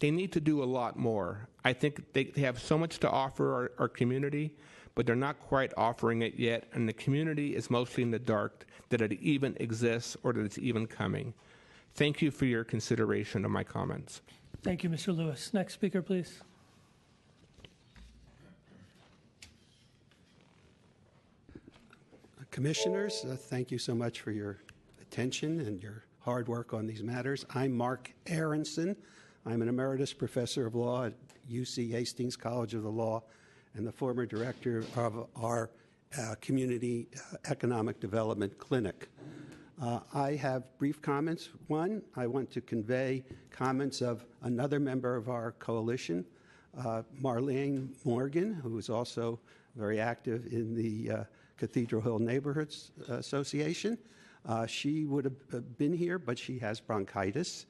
they need to do a lot more. I think they have so much to offer our community, but they're not quite offering it yet, and the community is mostly in the dark that it even exists or that it's even coming. Thank you for your consideration of my comments. Thank you, Mr. Lewis. Next speaker, please. Commissioners, thank you so much for your attention and your hard work on these matters. I'm Mark Aronson. I'm an emeritus professor of law at UC Hastings College of the Law and the former director of our Community Economic Development Clinic. I have brief comments. One, I want to convey comments of another member of our coalition, Marlene Morgan, who is also very active in the Cathedral Hill Neighborhoods Association. She would have been here, but she has bronchitis,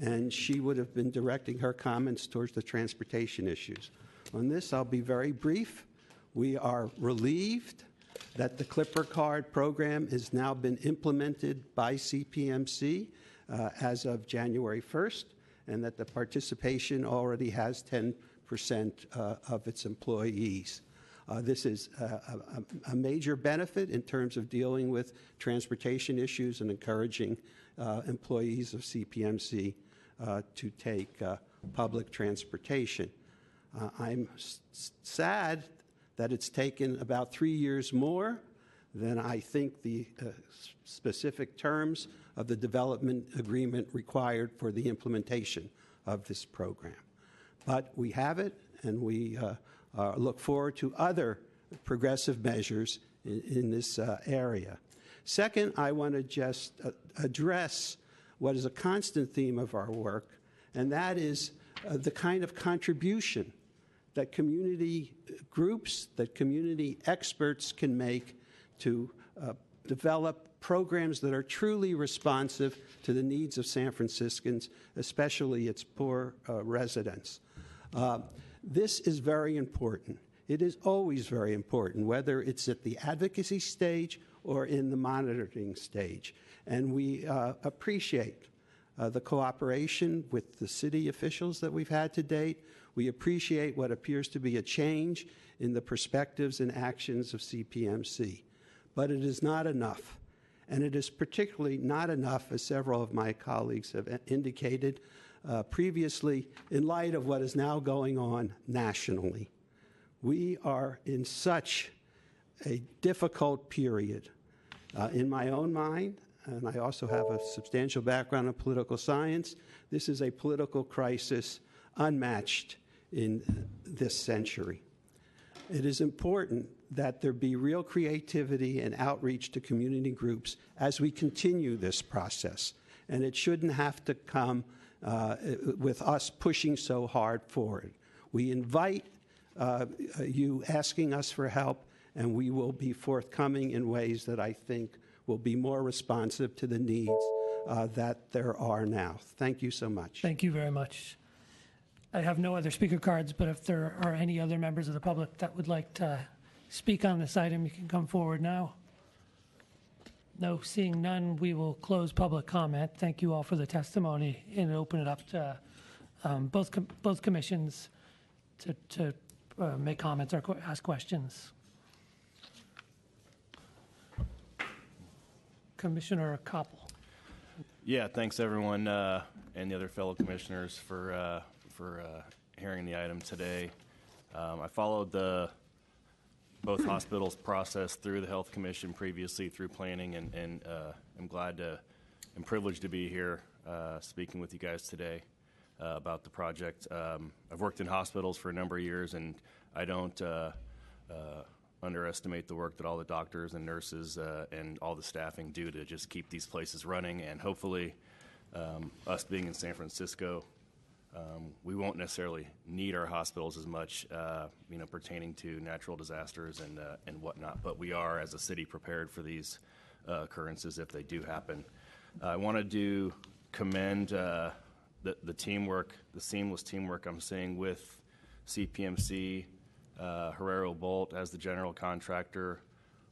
and she would have been directing her comments towards the transportation issues. On this, I'll be very brief. We are relieved that the Clipper Card program has now been implemented by CPMC as of January 1st, and that the participation already has 10% of its employees. This is a major benefit in terms of dealing with transportation issues and encouraging employees of CPMC to take public transportation. I'm sad that it's taken about 3 years more than I think the specific terms of the development agreement required for the implementation of this program. But we have it, and we look forward to other progressive measures in this area. Second, I want to just address what is a constant theme of our work, and that is the kind of contribution that community groups, that community experts can make to develop programs that are truly responsive to the needs of San Franciscans, especially its poor residents. This is very important. It is always very important, whether it's at the advocacy stage or in the monitoring stage. And we appreciate the cooperation with the city officials that we've had to date. We appreciate what appears to be a change in the perspectives and actions of CPMC. But it is not enough. And it is particularly not enough, as several of my colleagues have indicated previously, in light of what is now going on nationally. We are in such a difficult period. In my own mind, and I also have a substantial background in political science, this is a political crisis unmatched in this century. It is important that there be real creativity and outreach to community groups as we continue this process. And it shouldn't have to come with us pushing so hard for it. We invite you asking us for help, and we will be forthcoming in ways that I think will be more responsive to the needs that there are now. Thank you so much. Thank you very much. I have no other speaker cards, but if there are any other members of the public that would like to speak on this item, you can come forward now. No, seeing none, we will close public comment. Thank you all for the testimony and open it up to both commissions to make comments or ask questions. Commissioner Koppel. Yeah, thanks everyone and the other fellow commissioners for hearing the item today. I followed both hospitals process through the Health Commission previously through planning, and I'm glad and privileged to be here speaking with you guys today about the project. I've worked in hospitals for a number of years, and I don't underestimate the work that all the doctors and nurses and all the staffing do to just keep these places running. And hopefully, us being in San Francisco, we won't necessarily need our hospitals as much, pertaining to natural disasters and whatnot, but we are, as a city, prepared for these occurrences if they do happen. I wanted to commend the teamwork, the seamless teamwork I'm seeing with CPMC, Herrero Bolt as the general contractor,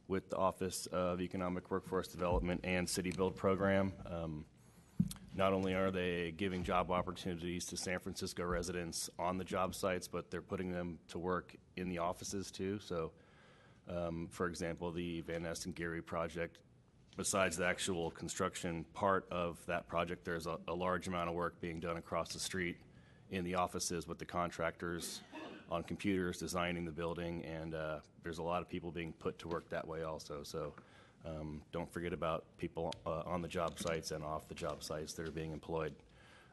with the Office of Economic Workforce Development and City Build Program. Not only are they giving job opportunities to San Francisco residents on the job sites, but they're putting them to work in the offices too. So, for example, the Van Ness and Geary project, besides the actual construction part of that project, there's a large amount of work being done across the street in the offices with the contractors on computers designing the building, and there's a lot of people being put to work that way also. So don't forget about people on the job sites and off the job sites that are being employed.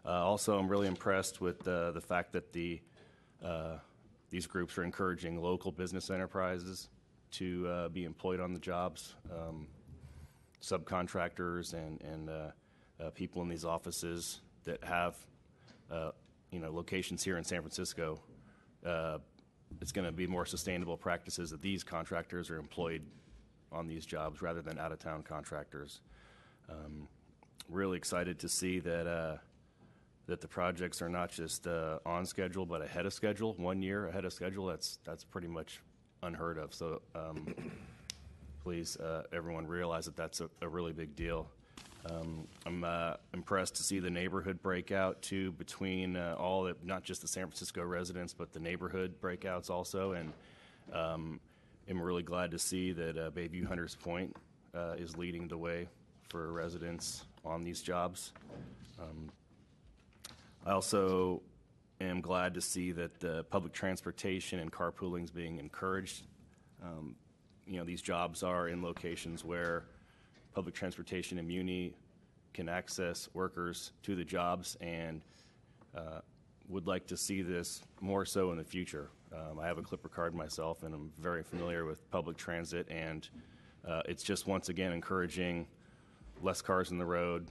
Also, I'm really impressed with the fact that these groups are encouraging local business enterprises to be employed on the jobs, subcontractors and people in these offices that have locations here in San Francisco. It's going to be more sustainable practices that these contractors are employed on these jobs rather than out-of-town contractors. Really excited to see that the projects are not just on schedule but ahead of schedule, 1 year ahead of schedule. That's pretty much unheard of. So please, everyone realize that that's a really big deal. I'm impressed to see the neighborhood breakout too between not just the San Francisco residents, but the neighborhood breakouts also. And I'm really glad to see that Bayview Hunters Point is leading the way for residents on these jobs. I also am glad to see that public transportation and carpooling is being encouraged. These jobs are in locations where public transportation and Muni can access workers to the jobs, and would like to see this more so in the future. I have a Clipper card myself, and I'm very familiar with public transit, and it's just once again encouraging less cars on the road,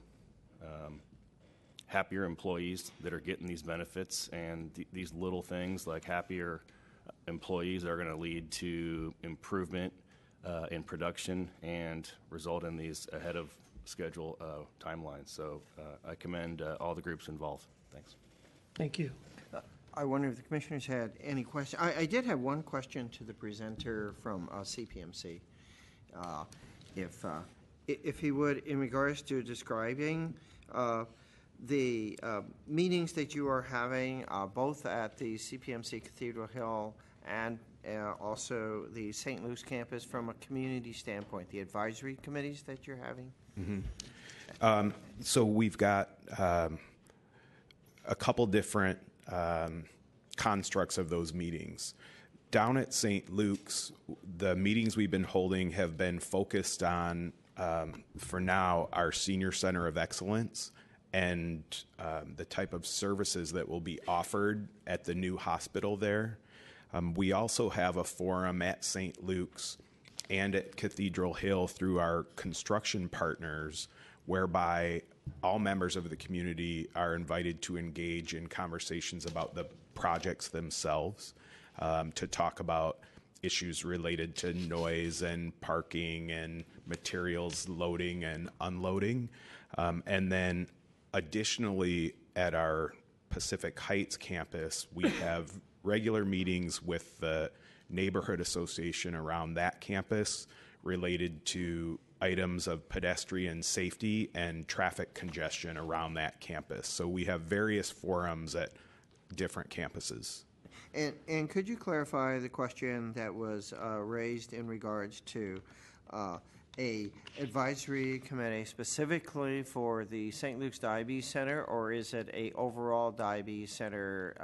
happier employees that are getting these benefits, and these little things like happier employees are going to lead to improvement in production and result in these ahead of schedule timelines. So I commend all the groups involved. Thanks. Thank you. I wonder if the commissioners had any questions. I did have one question to the presenter from CPMC. If he would, in regards to describing the meetings that you are having, both at the CPMC Cathedral Hill and also the St. Luke's campus, from a community standpoint, the advisory committees that you're having? Mm-hmm. So we've got a couple different constructs of those meetings. Down at St. Luke's, the meetings we've been holding have been focused on, for now, our Senior Center of Excellence and the type of services that will be offered at the new hospital there. We also have a forum at St. Luke's and at Cathedral Hill through our construction partners, whereby all members of the community are invited to engage in conversations about the projects themselves, to talk about issues related to noise and parking and materials loading and unloading. And then additionally, at our Pacific Heights campus, we have regular meetings with the neighborhood association around that campus related to items of pedestrian safety and traffic congestion around that campus. So we have various forums at different campuses. And could you clarify the question that was raised in regards to a advisory committee specifically for the St. Luke's Diabetes Center, or is it a overall diabetes center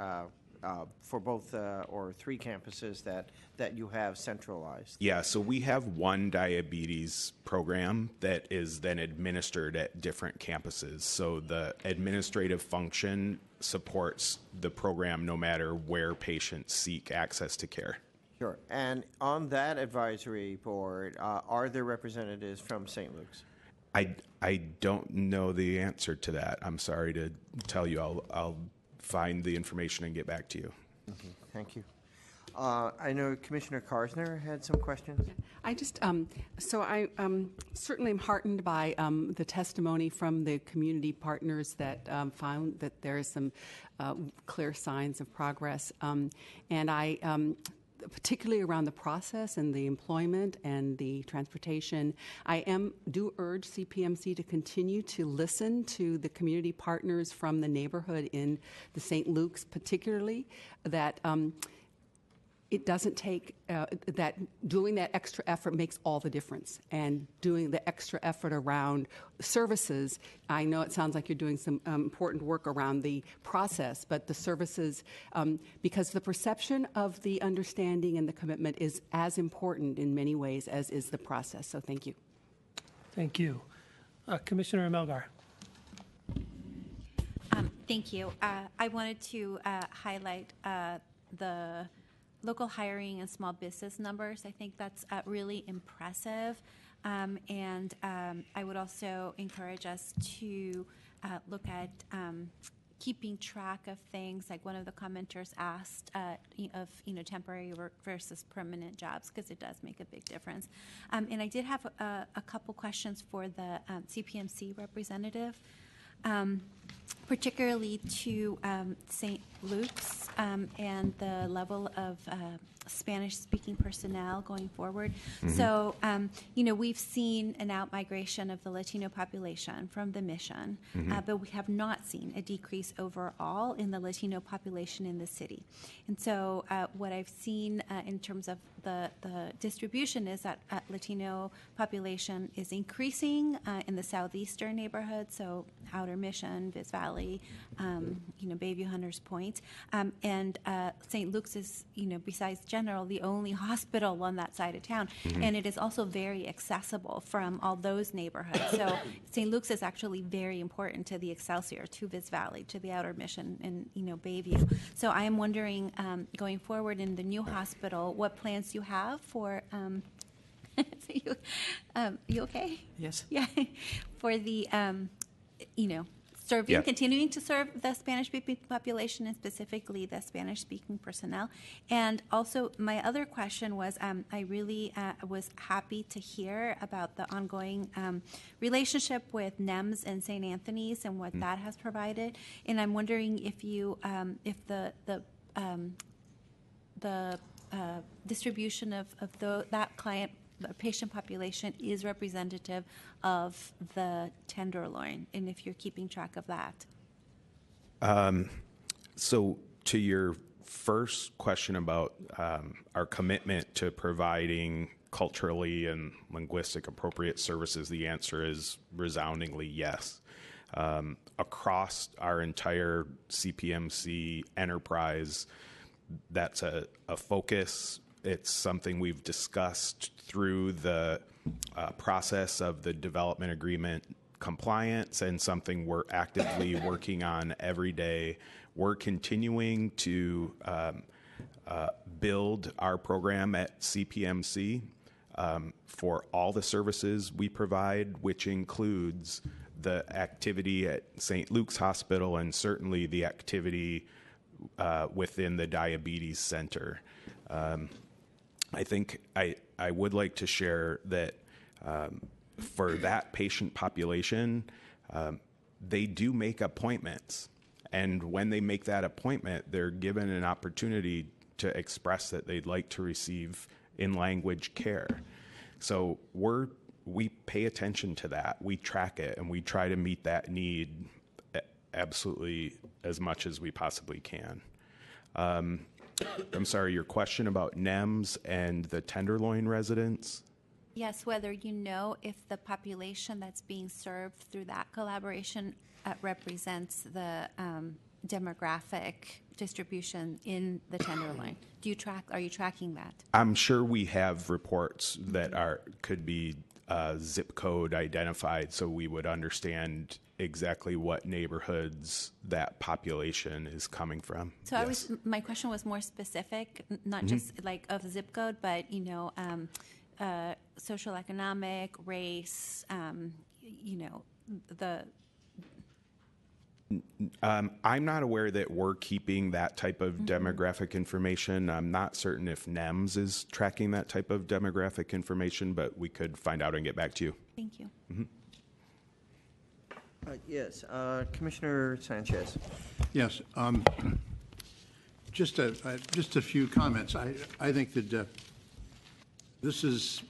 for both or three campuses that you have centralized? Yeah, so we have one diabetes program that is then administered at different campuses. So the administrative function supports the program no matter where patients seek access to care. Sure. And on that advisory board, are there representatives from St. Luke's? I don't know the answer to that. I'm sorry to tell you. I'll find the information and get back to you. Thank you. I know Commissioner Karsner had some questions. I just, so I certainly am heartened by the testimony from the community partners that found that there is some clear signs of progress. And I, particularly around the process and the employment and the transportation, I do urge CPMC to continue to listen to the community partners from the neighborhood in the St. Luke's, particularly, that it doesn't take that doing that extra effort makes all the difference, and doing the extra effort around services. I know it sounds like you're doing some important work around the process, but the services, because the perception of the understanding and the commitment is as important in many ways as is the process. So thank you. Thank you. Commissioner Melgar. Thank you. I wanted to highlight the local hiring and small business numbers. I think that's really impressive. And I would also encourage us to look at keeping track of things like one of the commenters asked of temporary work versus permanent jobs, because it does make a big difference. And I did have a couple questions for the CPMC representative. Particularly to St. Luke's and the level of Spanish-speaking personnel going forward. Mm-hmm. So, we've seen an out-migration of the Latino population from the mission, mm-hmm. But we have not seen a decrease overall in the Latino population in the city. And so what I've seen in terms of the distribution is that Latino population is increasing in the southeastern neighborhoods, so Outer Mission, Viz Valley, Bayview, Hunters Point, and St. Luke's is, besides General, the only hospital on that side of town, mm-hmm. and it is also very accessible from all those neighborhoods. So St. Luke's is actually very important to the Excelsior, to Viz Valley, to the Outer Mission, and Bayview. So I am wondering, going forward in the new hospital, what plans you have for. You okay? Yes. Yeah. For the, continuing to serve the Spanish-speaking population, and specifically the Spanish-speaking personnel. And also, my other question was, I really was happy to hear about the ongoing relationship with NEMS and St. Anthony's and what that has provided. And I'm wondering if you, if the distribution of that client, the patient population, is representative of the Tenderloin, and if you're keeping track of that. So to your first question about our commitment to providing culturally and linguistic appropriate services, the answer is resoundingly yes. Across our entire CPMC enterprise, that's a focus. It's something we've discussed through the process of the development agreement compliance, and something we're actively working on every day. We're continuing to build our program at CPMC for all the services we provide, which includes the activity at St. Luke's Hospital and certainly the activity within the Diabetes Center. I think I would like to share that for that patient population, they do make appointments. And when they make that appointment, they're given an opportunity to express that they'd like to receive in-language care. So we pay attention to that. We track it, and we try to meet that need absolutely as much as we possibly can. I'm sorry, your question about NEMS and the Tenderloin residents? Yes, whether you know if the population that's being served through that collaboration represents the demographic distribution in the Tenderloin. Are you tracking that? I'm sure we have reports that could be zip code identified, so we would understand exactly what neighborhoods that population is coming from. So yes. My question was more specific, not mm-hmm. just like of zip code, but social economic, race, I'm not aware that we're keeping that type of demographic information. I'm not certain if NEMS is tracking that type of demographic information, but we could find out and get back to you. Thank you. Yes, Commissioner Sanchez. Yes, just a few comments. I think that this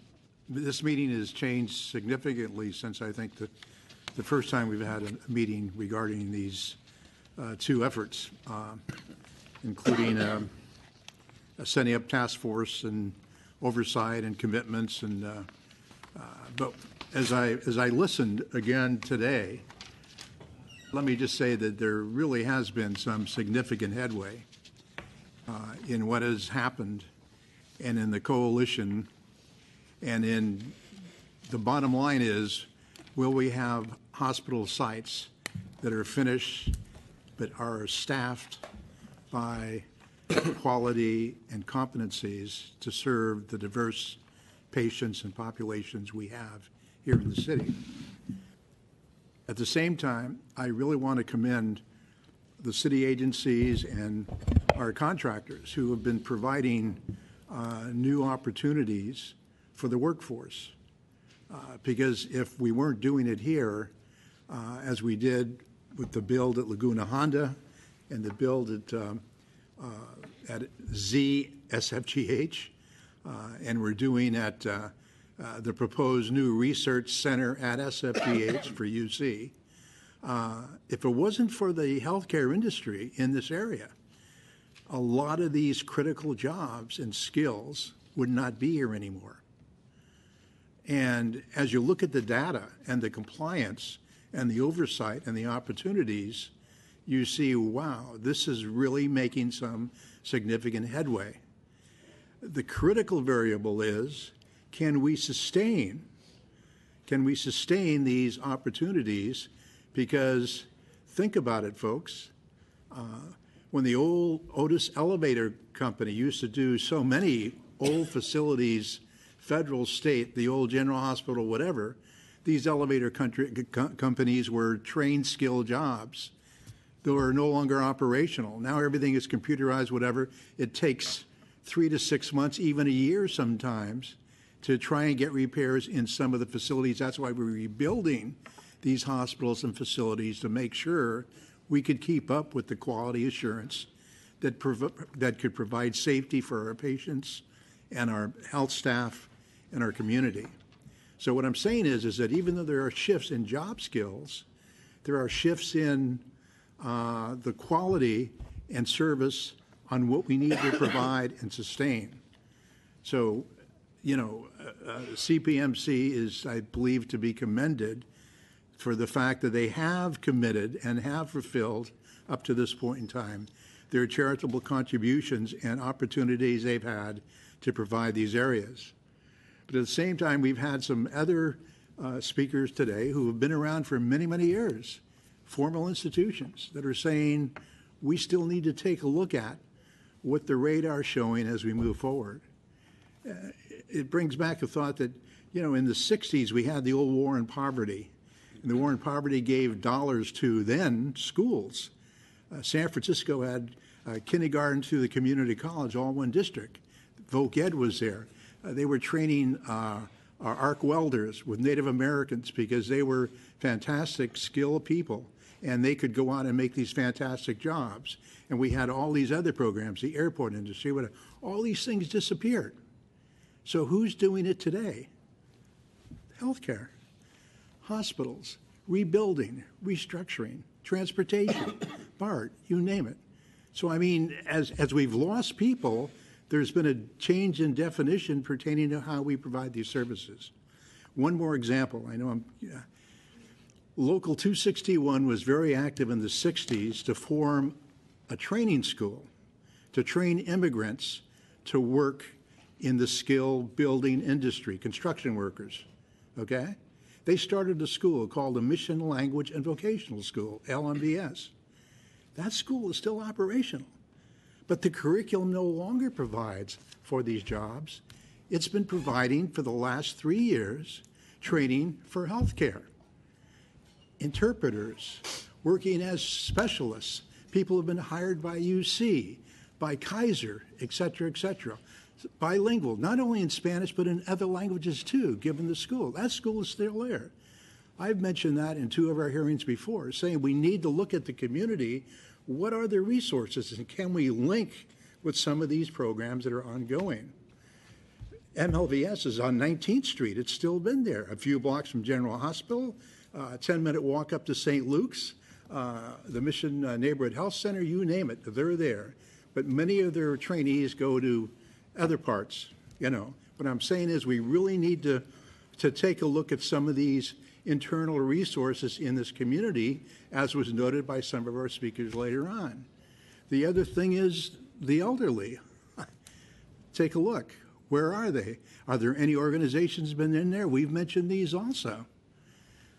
meeting has changed significantly since I think that the first time we've had a meeting regarding these two efforts, including setting up task force and oversight and commitments. And but as I listened again today, let me just say that there really has been some significant headway in what has happened and in the coalition. And in the bottom line is, will we have hospital sites that are finished but are staffed by quality and competencies to serve the diverse patients and populations we have here in the city? At the same time, I really want to commend the city agencies and our contractors who have been providing new opportunities for the workforce. Because if we weren't doing it here, as we did with the build at Laguna Honda and the build at ZSFGH, and we're doing at the proposed new research center at SFGH for UC, if it wasn't for the healthcare industry in this area, a lot of these critical jobs and skills would not be here anymore. And as you look at the data and the compliance and the oversight and the opportunities, you see, wow, this is really making some significant headway. The critical variable is, can we sustain these opportunities? Because think about it, folks. When the old Otis Elevator Company used to do so many old facilities, federal, state, the old General Hospital, whatever, these elevator companies were trained, skilled jobs. They were no longer operational. Now everything is computerized, whatever. It takes 3 to 6 months, even a year sometimes, to try and get repairs in some of the facilities. That's why we're rebuilding these hospitals and facilities to make sure we could keep up with the quality assurance that could provide safety for our patients and our health staff and our community. So what I'm saying is that even though there are shifts in job skills, there are shifts in the quality and service on what we need to provide and sustain. So, CPMC is, I believe, to be commended for the fact that they have committed and have fulfilled, up to this point in time, their charitable contributions and opportunities they've had to provide these areas. But at the same time, we've had some other speakers today who have been around for many, many years, formal institutions, that are saying we still need to take a look at what the radar is showing as we move forward. It brings back a thought that, in the 60s, we had the old war on poverty. And the war on poverty gave dollars to then schools. San Francisco had kindergarten to the community college, all one district. Voc Ed was there. They were training our arc welders with Native Americans because they were fantastic, skilled people, and they could go out and make these fantastic jobs. And we had all these other programs, the airport industry, whatever. All these things disappeared. So who's doing it today? Healthcare, hospitals, rebuilding, restructuring, transportation, BART, you name it. So, I mean, as we've lost people, there's been a change in definition pertaining to how we provide these services. One more example. I know Local 261 was very active in the 60s to form a training school to train immigrants to work in the skill building industry, construction workers, okay? They started a school called the Mission Language and Vocational School, LMVS. That school is still operational, but the curriculum no longer provides for these jobs. It's been providing for the last 3 years training for healthcare, interpreters, working as specialists. People have been hired by UC, by Kaiser, et cetera, bilingual, not only in Spanish, but in other languages too, given the school. That school is still there. I've mentioned that in 2 of our hearings before, saying we need to look at the community. What are the resources, and can we link with some of these programs that are ongoing? MLVS is on 19th Street. It's still been there. A few blocks from General Hospital, 10-minute walk up to St. Luke's, the Mission Neighborhood Health Center, you name it, they're there. But many of their trainees go to other parts, you know. What I'm saying is we really need to take a look at some of these internal resources in this community, as was noted by some of our speakers later on. The other thing is the elderly. Take a look. Where are they? Are there any organizations been in there? We've mentioned these also.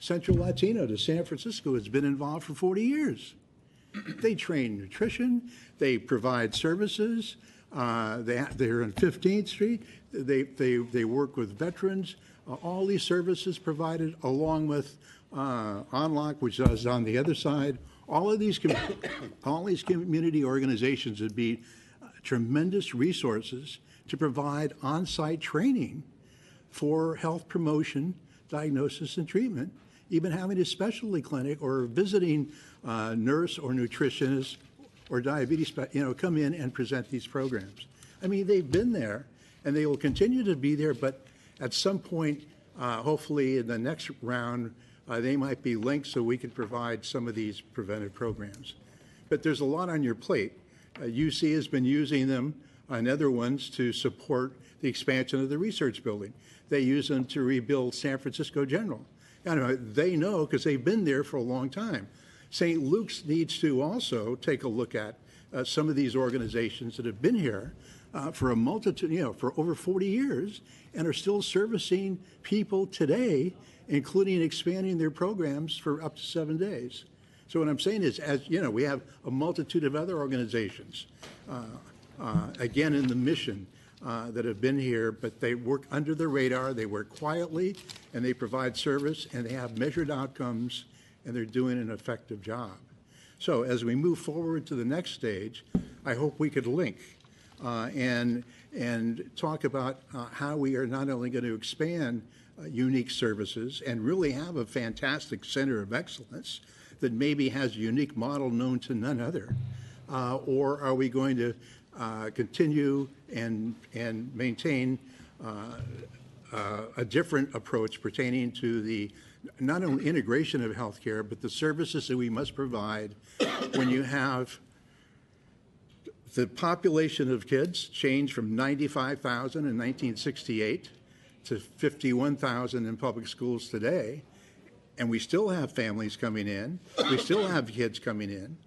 Central Latino to San Francisco has been involved for 40 years. They train nutrition. They provide services. They're on 15th Street. They work with veterans. All these services provided, along with Unlock, which is on the other side. All these community organizations would be tremendous resources to provide on-site training for health promotion, diagnosis, and treatment, even having a specialty clinic or visiting nurse or nutritionist or diabetes, come in and present these programs. I mean, they've been there, and they will continue to be there, but at some point, hopefully in the next round, they might be linked so we can provide some of these preventive programs. But there's a lot on your plate. UC has been using them and other ones to support the expansion of the research building. They use them to rebuild San Francisco General. They know because they've been there for a long time. St. Luke's needs to also take a look at some of these organizations that have been here for a multitude, for over 40 years and are still servicing people today, including expanding their programs for up to 7 days. So what I'm saying is, we have a multitude of other organizations, again, in the mission that have been here, but they work under the radar, they work quietly, and they provide service, and they have measured outcomes, and they're doing an effective job. So as we move forward to the next stage, I hope we could link and talk about how we are not only going to expand unique services and really have a fantastic center of excellence that maybe has a unique model known to none other, or are we going to continue and maintain a different approach pertaining to the not only integration of healthcare, but the services that we must provide when you have the population of kids change from 95,000 in 1968 to 51,000 in public schools today, and we still have families coming in, we still have kids coming in.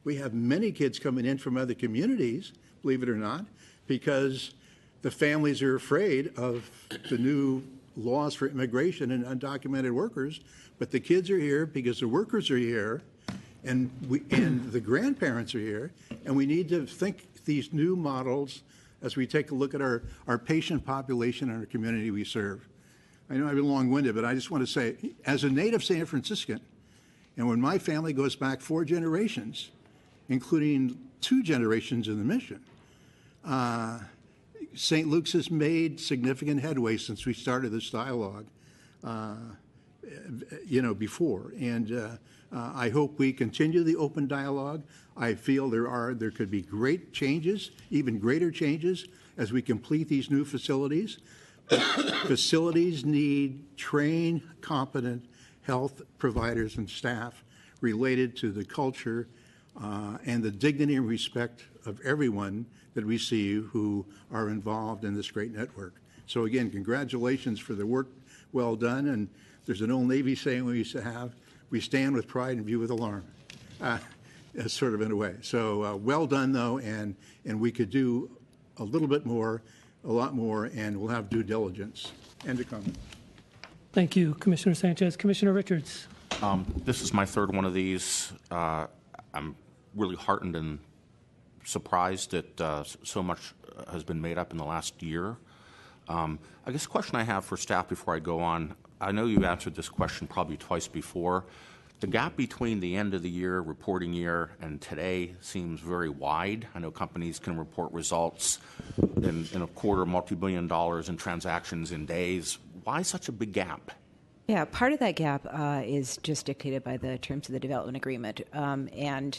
We have many kids coming in from other communities, believe it or not, because the families are afraid of the new laws for immigration and undocumented workers, but the kids are here because the workers are here, and the grandparents are here, and we need to think these new models as we take a look at our patient population and our community we serve. I know I've been long-winded, but I just want to say, as a native San Franciscan, and when my family goes back 4 generations, including 2 generations in the mission, St. Luke's has made significant headway since we started this dialogue, before. And I hope we continue the open dialogue. I feel there could be great changes, even greater changes, as we complete these new facilities. Facilities need trained, competent health providers and staff related to the culture and the dignity and respect of everyone that we see who are involved in this great network. So again, congratulations for the work well done. And there's an old Navy saying we used to have, we stand with pride and view with alarm, sort of in a way. So well done, though, and we could do a little bit more, a lot more, and we'll have due diligence. End of comment. Thank you, Commissioner Sanchez. Commissioner Richards. This is my 3rd one of these. I'm really heartened and surprised that so much has been made up in the last year. I guess the question I have for staff before I go on, I know you've answered this question probably twice before. the gap between the end of the year, reporting year, and today seems very wide. I know companies can report results in a quarter, multi-billion dollars in transactions in days. Why such a big gap? Yeah, part of that gap is just dictated by the terms of the development agreement. And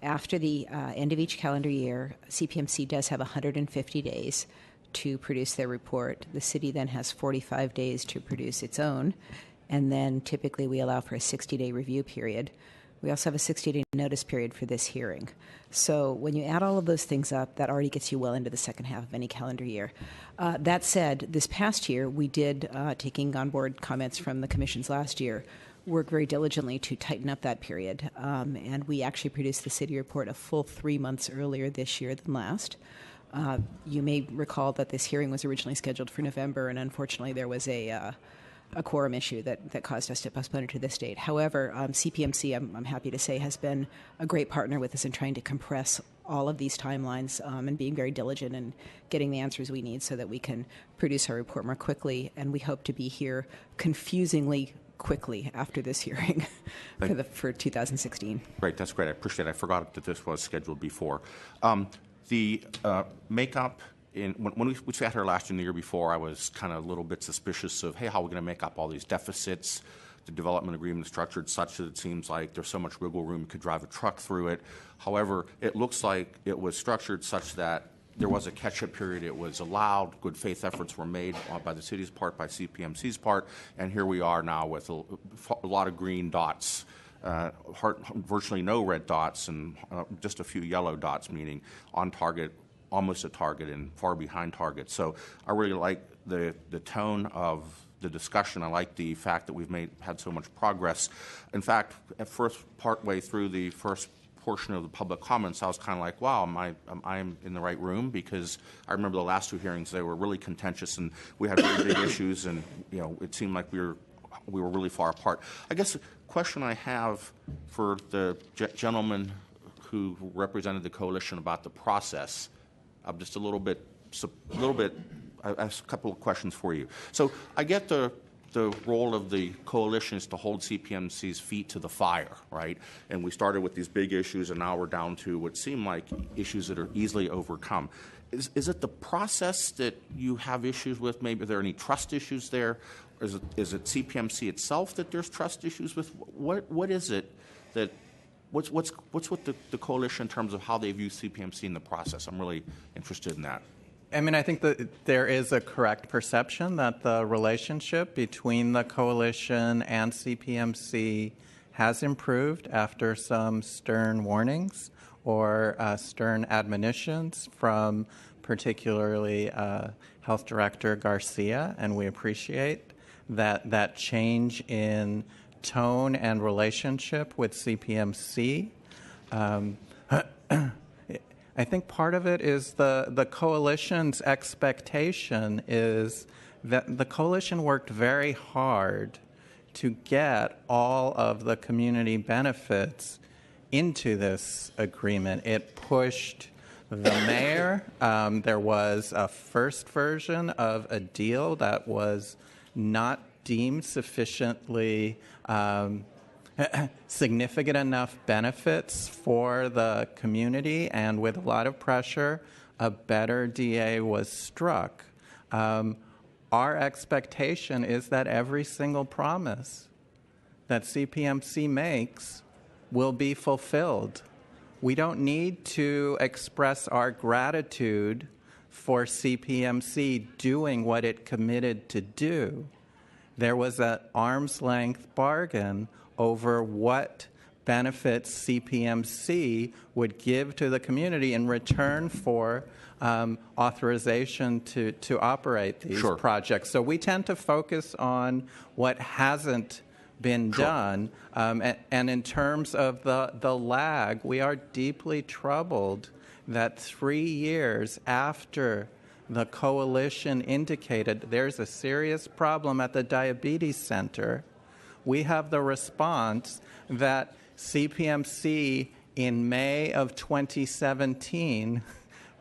after the end of each calendar year, CPMC does have 150 days to produce their report. The city then has 45 days to produce its own. And then typically we allow for a 60-day review period. We also have a 60-day notice period for this hearing. So when you add all of those things up, that already gets you well into the second half of any calendar year. That said, this past year, we did, taking on board comments from the commissions last year, work very diligently to tighten up that period. And we actually produced the city report a full 3 months earlier this year than last. You may recall that this hearing was originally scheduled for November, and unfortunately there was a quorum issue that caused us to postpone it to this date. However, CPMC, I'm happy to say, has been a great partner with us in trying to compress all of these timelines and being very diligent in getting the answers we need so that we can produce our report more quickly. And we hope to be here confusingly quickly after this hearing for 2016. Great, that's great. I appreciate it. I forgot that this was scheduled before. The makeup. When we sat here last year and the year before, I was kind of a little bit suspicious of, hey, how are we going to make up all these deficits? The development agreement is structured such that it seems like there's so much wiggle room you could drive a truck through it. However, it looks like it was structured such that there was a catch-up period. It was allowed. Good faith efforts were made by the city's part, by CPMC's part, and here we are now with a lot of green dots. Virtually no red dots and just a few yellow dots, meaning on target, almost at target, and far behind target. So I really like the tone of the discussion. I like the fact that we've had so much progress. In fact, at first, partway through the first portion of the public comments, I was kind of like, wow, I'm in the right room, because I remember the last two hearings, they were really contentious and we had really big issues, and it seemed like we were really far apart. I guess the question I have for the gentleman who represented the coalition about the process, I'm just a little bit. I have a couple of questions for you. So I get the role of the coalition is to hold CPMC's feet to the fire, right? And we started with these big issues, and now we're down to what seem like issues that are easily overcome. Is it the process that you have issues with? Maybe are there any trust issues there? Is it CPMC itself that there's trust issues with? What is it that? What's with the coalition in terms of how they view CPMC in the process? I'm really interested in that. I mean, I think that there is a correct perception that the relationship between the coalition and CPMC has improved after some stern warnings or stern admonitions from particularly Health Director Garcia, and we appreciate that change in tone and relationship with CPMC. I think part of it is the coalition's expectation is that the coalition worked very hard to get all of the community benefits into this agreement. It pushed the mayor. There was a first version of a deal that was not deemed sufficiently significant enough benefits for the community, and with a lot of pressure, a better DA was struck. Our expectation is that every single promise that CPMC makes will be fulfilled. We don't need to express our gratitude for CPMC doing what it committed to do. There was an arm's length bargain over what benefits CPMC would give to the community in return for authorization to operate these projects. So we tend to focus on what hasn't been done. And in terms of the lag, we are deeply troubled that 3 years after the coalition indicated there's a serious problem at the Diabetes Center, we have the response that CPMC in May of 2017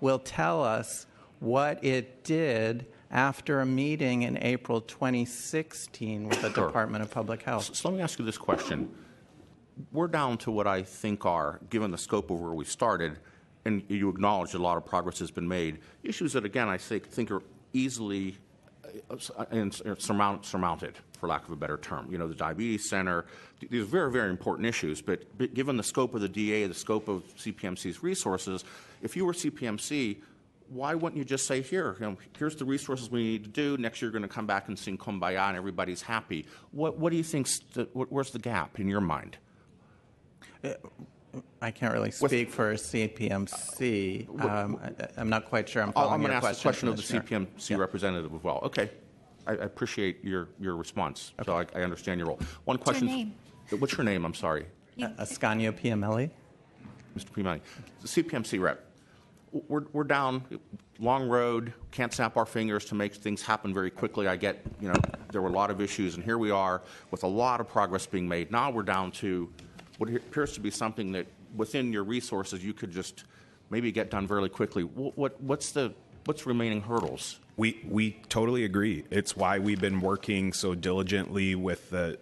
will tell us what it did after a meeting in April 2016 with the Department of Public Health. So let me ask you this question. we're down to what I think are, given the scope of where we started, and you acknowledge that a lot of progress has been made, issues that, again, I think are easily surmounted, for lack of a better term. You know, the diabetes center, these are very, very important issues, but given the scope of the DA, the scope of CPMC's resources, if you were CPMC, why wouldn't you just say, here, you know, here's the resources we need to do. Next year, you're going to come back and sing Kumbaya, and everybody's happy. What do you think? Where's the gap in your mind? I can't really speak for CPMC. I'm not quite sure I'm following your question. I'm going to ask the question of the CPMC representative as well. Okay. I appreciate your response, so I understand your role. One question. What's your name? What's your name? I'm sorry. Ascanio Piamelli. Mr. Piamelli. The CPMC rep. We're down, long road, can't snap our fingers to make things happen very quickly. I get, you know, there were a lot of issues, and here we are with a lot of progress being made. Now we're down to what appears to be something that within your resources you could just maybe get done fairly quickly. What's remaining hurdles? We totally agree. It's why we've been working so diligently with the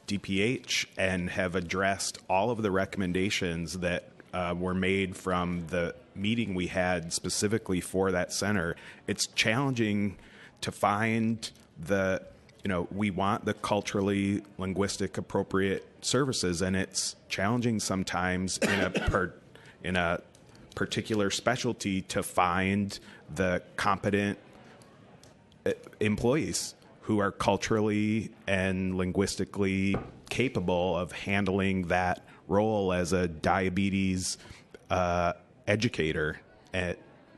DPH and have addressed all of the recommendations that were made from the meeting we had specifically for that center. It's challenging to find we want the culturally linguistic appropriate services, and it's challenging sometimes in a particular specialty to find the competent employees who are culturally and linguistically capable of handling that role as a diabetes educator.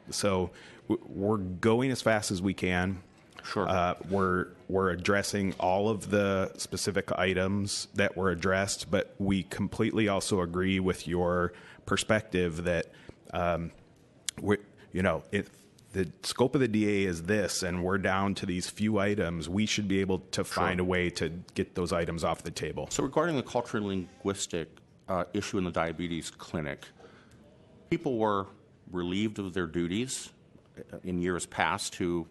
So we're going as fast as we can. Sure. We're addressing all of the specific items that were addressed, but we completely also agree with your perspective that if the scope of the DA is this, and we're down to these few items, we should be able to find a way to get those items off the table. So regarding the culturally linguistic issue in the diabetes clinic, people were relieved of their duties in years past who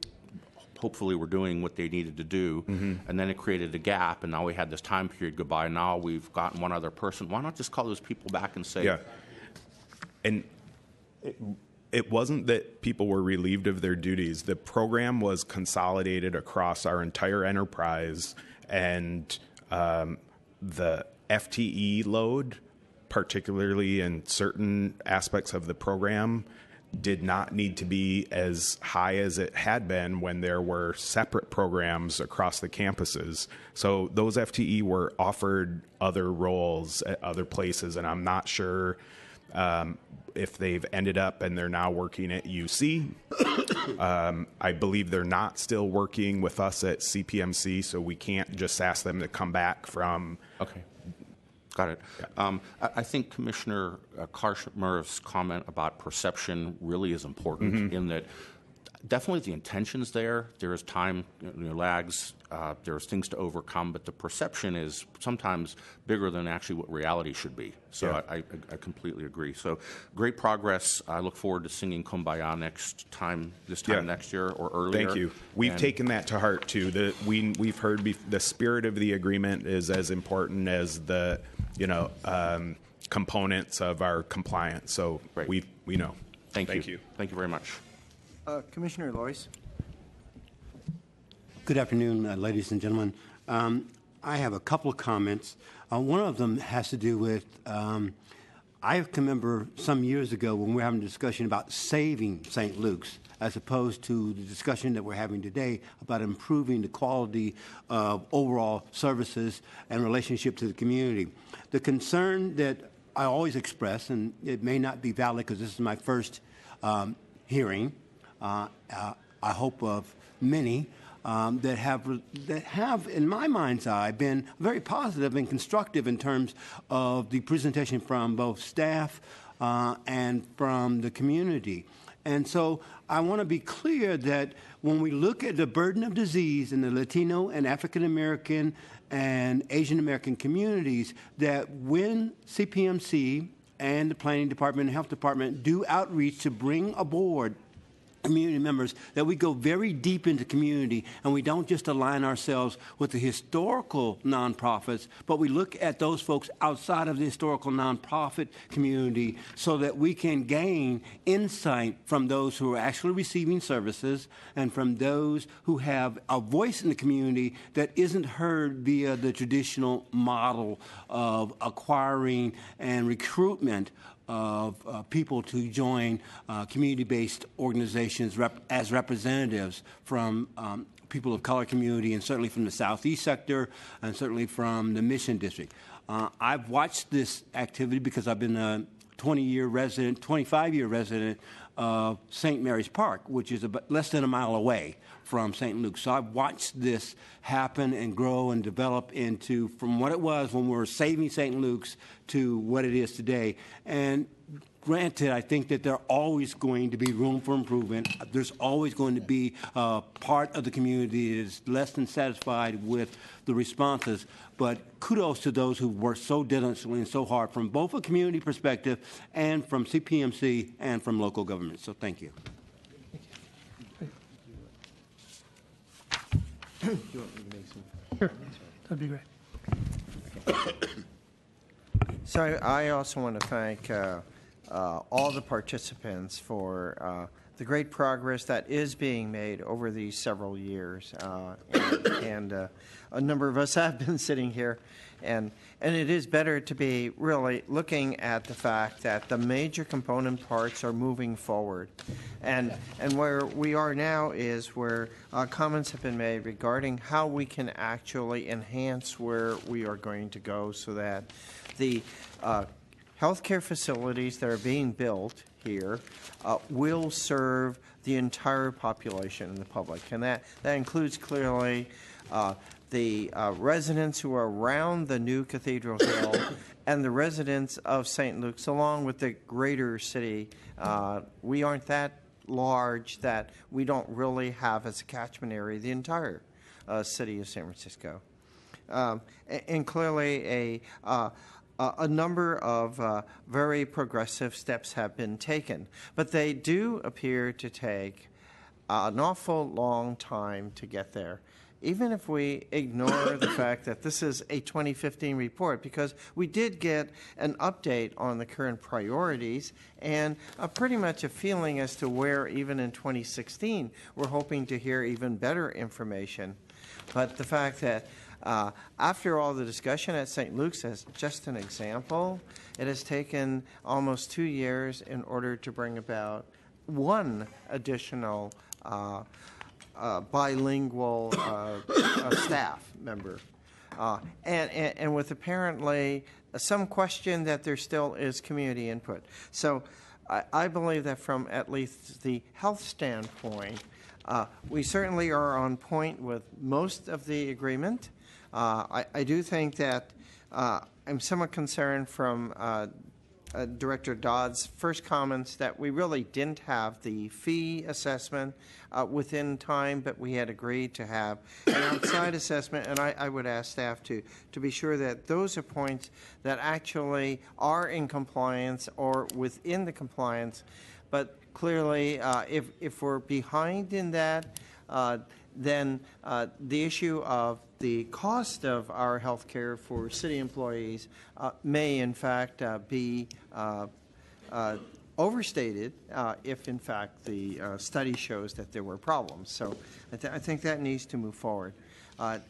hopefully were doing what they needed to do, and then it created a gap, and now we had this time period goodbye. Now we've gotten one other person. Why not just call those people back and say... Yeah. And it wasn't that people were relieved of their duties. The program was consolidated across our entire enterprise, and the FTE load, particularly in certain aspects of the program, did not need to be as high as it had been when there were separate programs across the campuses. So those FTE were offered other roles at other places, and I'm not sure if they've ended up and they're now working at UC. I believe they're not still working with us at CPMC, so we can't just ask them to come back from... Okay. Got it. Yeah. I think Commissioner Karshmer's comment about perception really is important in that definitely the intention's there. There is time lags. There's things to overcome, but the perception is sometimes bigger than actually what reality should be. So yeah. I completely agree. So great progress. I look forward to singing Kumbaya this time next year or earlier. Thank you. We've taken that to heart too. We've heard the spirit of the agreement is as important as the components of our compliance. So we know. Thank you. Thank you very much. Commissioner Lois. Good afternoon, ladies and gentlemen. I have a couple of comments. One of them has to do with, I can remember some years ago when we were having a discussion about saving St. Luke's as opposed to the discussion that we're having today about improving the quality of overall services and relationship to the community. The concern that I always express, and it may not be valid because this is my first hearing, I hope of many, that have, in my mind's eye, been very positive and constructive in terms of the presentation from both staff and from the community. And so I want to be clear that when we look at the burden of disease in the Latino and African American and Asian American communities, that when CPMC and the Planning Department and Health Department do outreach to bring aboard community members, that we go very deep into community and we don't just align ourselves with the historical nonprofits, but we look at those folks outside of the historical nonprofit community so that we can gain insight from those who are actually receiving services and from those who have a voice in the community that isn't heard via the traditional model of acquiring and recruitment of people to join community-based organizations as representatives from people of color community, and certainly from the Southeast sector, and certainly from the Mission District. I've watched this activity because I've been a 25-year resident of St. Mary's Park, which is about less than a mile away from St. Luke's. So I've watched this happen and grow and develop into, from what it was when we were saving St. Luke's to what it is today. And granted, I think that there are always going to be room for improvement. There's always going to be part of the community that is less than satisfied with the responses. But kudos to those who worked so diligently and so hard from both a community perspective and from CPMC and from local government. So thank you. Sure, that'd be great. So I also want to thank all the participants for the great progress that is being made over these several years. And a number of us have been sitting here, and it is better to be really looking at the fact that the major component parts are moving forward. And where we are now is where comments have been made regarding how we can actually enhance where we are going to go so that the healthcare facilities that are being built here will serve the entire population and the public. And that includes clearly the residents who are around the new Cathedral Hill and the residents of St. Luke's, along with the greater city. We aren't that large that we don't really have as a catchment area the entire city of San Francisco. And clearly a number of very progressive steps have been taken, but they do appear to take an awful long time to get there, even if we ignore the fact that this is a 2015 report, because we did get an update on the current priorities and pretty much a feeling as to where, even in 2016, we're hoping to hear even better information. But the fact that after all the discussion at St. Luke's, as just an example, it has taken almost 2 years in order to bring about one additional bilingual staff member. And with apparently some question that there still is community input. So I believe that from at least the health standpoint, we certainly are on point with most of the agreement. I do think that I'm somewhat concerned from Director Dodd's first comments that we really didn't have the fee assessment within time, but we had agreed to have an outside assessment, and I would ask staff to be sure that those are points that actually are in compliance or within the compliance. But clearly, if we're behind in that, then the issue of the cost of our health care for city employees may, in fact, be overstated if, in fact, the study shows that there were problems. So I think that needs to move forward.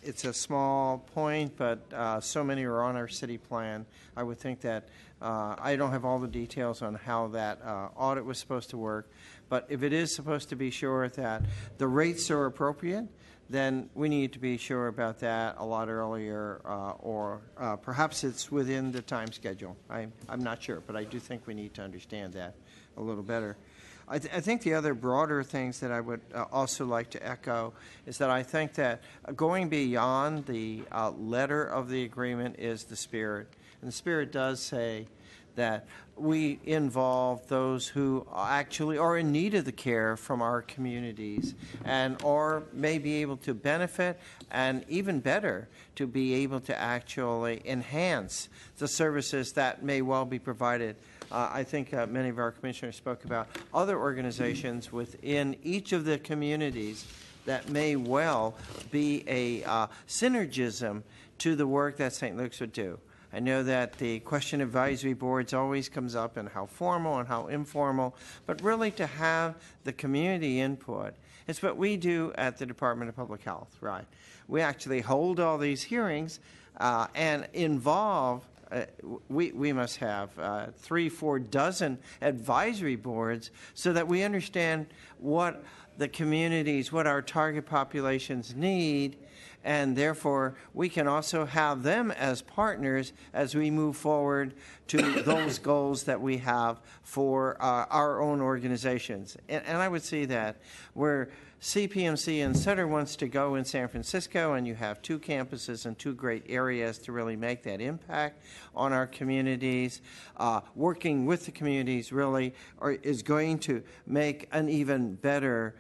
It's a small point, but so many are on our city plan. I would think that I don't have all the details on how that audit was supposed to work, but if it is supposed to be sure that the rates are appropriate, then we need to be sure about that a lot earlier, or perhaps it's within the time schedule. I'm not sure, but I do think we need to understand that a little better. I think the other broader things that I would also like to echo is that I think that going beyond the letter of the agreement is the spirit. And the spirit does say that we involve those who actually are in need of the care from our communities and or may be able to benefit, and even better, to be able to actually enhance the services that may well be provided. I think many of our commissioners spoke about other organizations within each of the communities that may well be a synergism to the work that St. Luke's would do. I know that the question advisory boards always comes up and how formal and how informal, but really to have the community input. It's what we do at the Department of Public Health, right? We actually hold all these hearings and involve we must have 3-4 dozen advisory boards so that we understand what the communities, what our target populations need, and therefore we can also have them as partners as we move forward to those goals that we have for our own organizations. And I would see that where CPMC and Sutter wants to go in San Francisco, and you have 2 campuses and 2 great areas to really make that impact on our communities. Working with the communities really is going to make an even better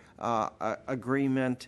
agreement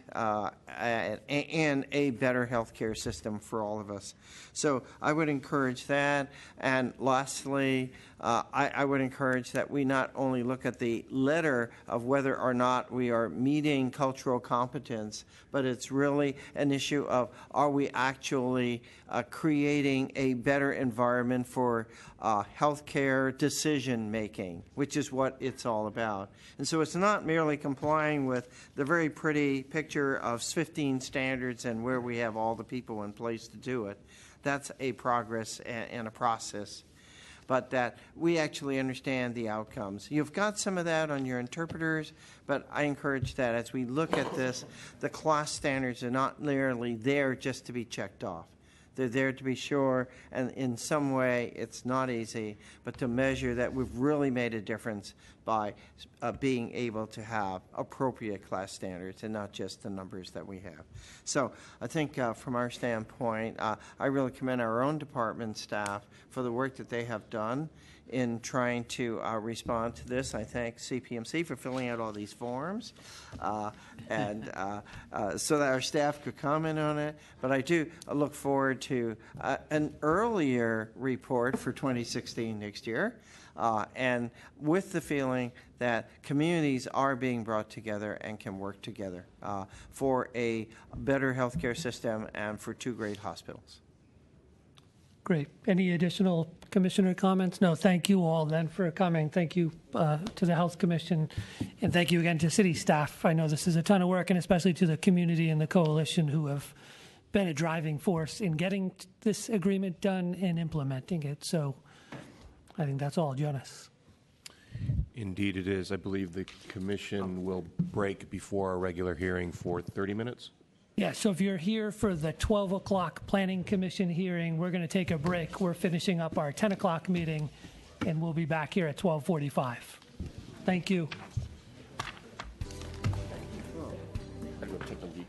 and a better healthcare system for all of us. So I would encourage that. And lastly, I would encourage that we not only look at the letter of whether or not we are meeting cultural competence, but it's really an issue of are we actually creating a better environment for healthcare decision making, which is what it's all about. And so it's not merely complying with the very pretty picture of 15 standards and where we have all the people in place to do it. That's a progress and a process, but that we actually understand the outcomes. You've got some of that on your interpreters, but I encourage that as we look at this, the class standards are not merely there just to be checked off. They're there to be sure, and in some way it's not easy, but to measure that we've really made a difference by being able to have appropriate class standards and not just the numbers that we have. So I think from our standpoint, I really commend our own department staff for the work that they have done in trying to respond to this. I thank CPMC for filling out all these forms and so that our staff could comment on it. But I do look forward to an earlier report for 2016 next year, and with the feeling that communities are being brought together and can work together for a better healthcare system and for 2 great hospitals. Great. Any additional commissioner comments? No, thank you all then for coming. Thank you to the Health Commission, and thank you again to city staff. I know this is a ton of work, and especially to the community and the coalition who have been a driving force in getting this agreement done and implementing it. So I think that's all. Jonas. Indeed it is. I believe the commission will break before our regular hearing for 30 minutes. Yeah, so if you're here for the 12 o'clock Planning Commission hearing, we're going to take a break. We're finishing up our 10 o'clock meeting, and we'll be back here at 12:45. Thank you. I'm going to take a leak.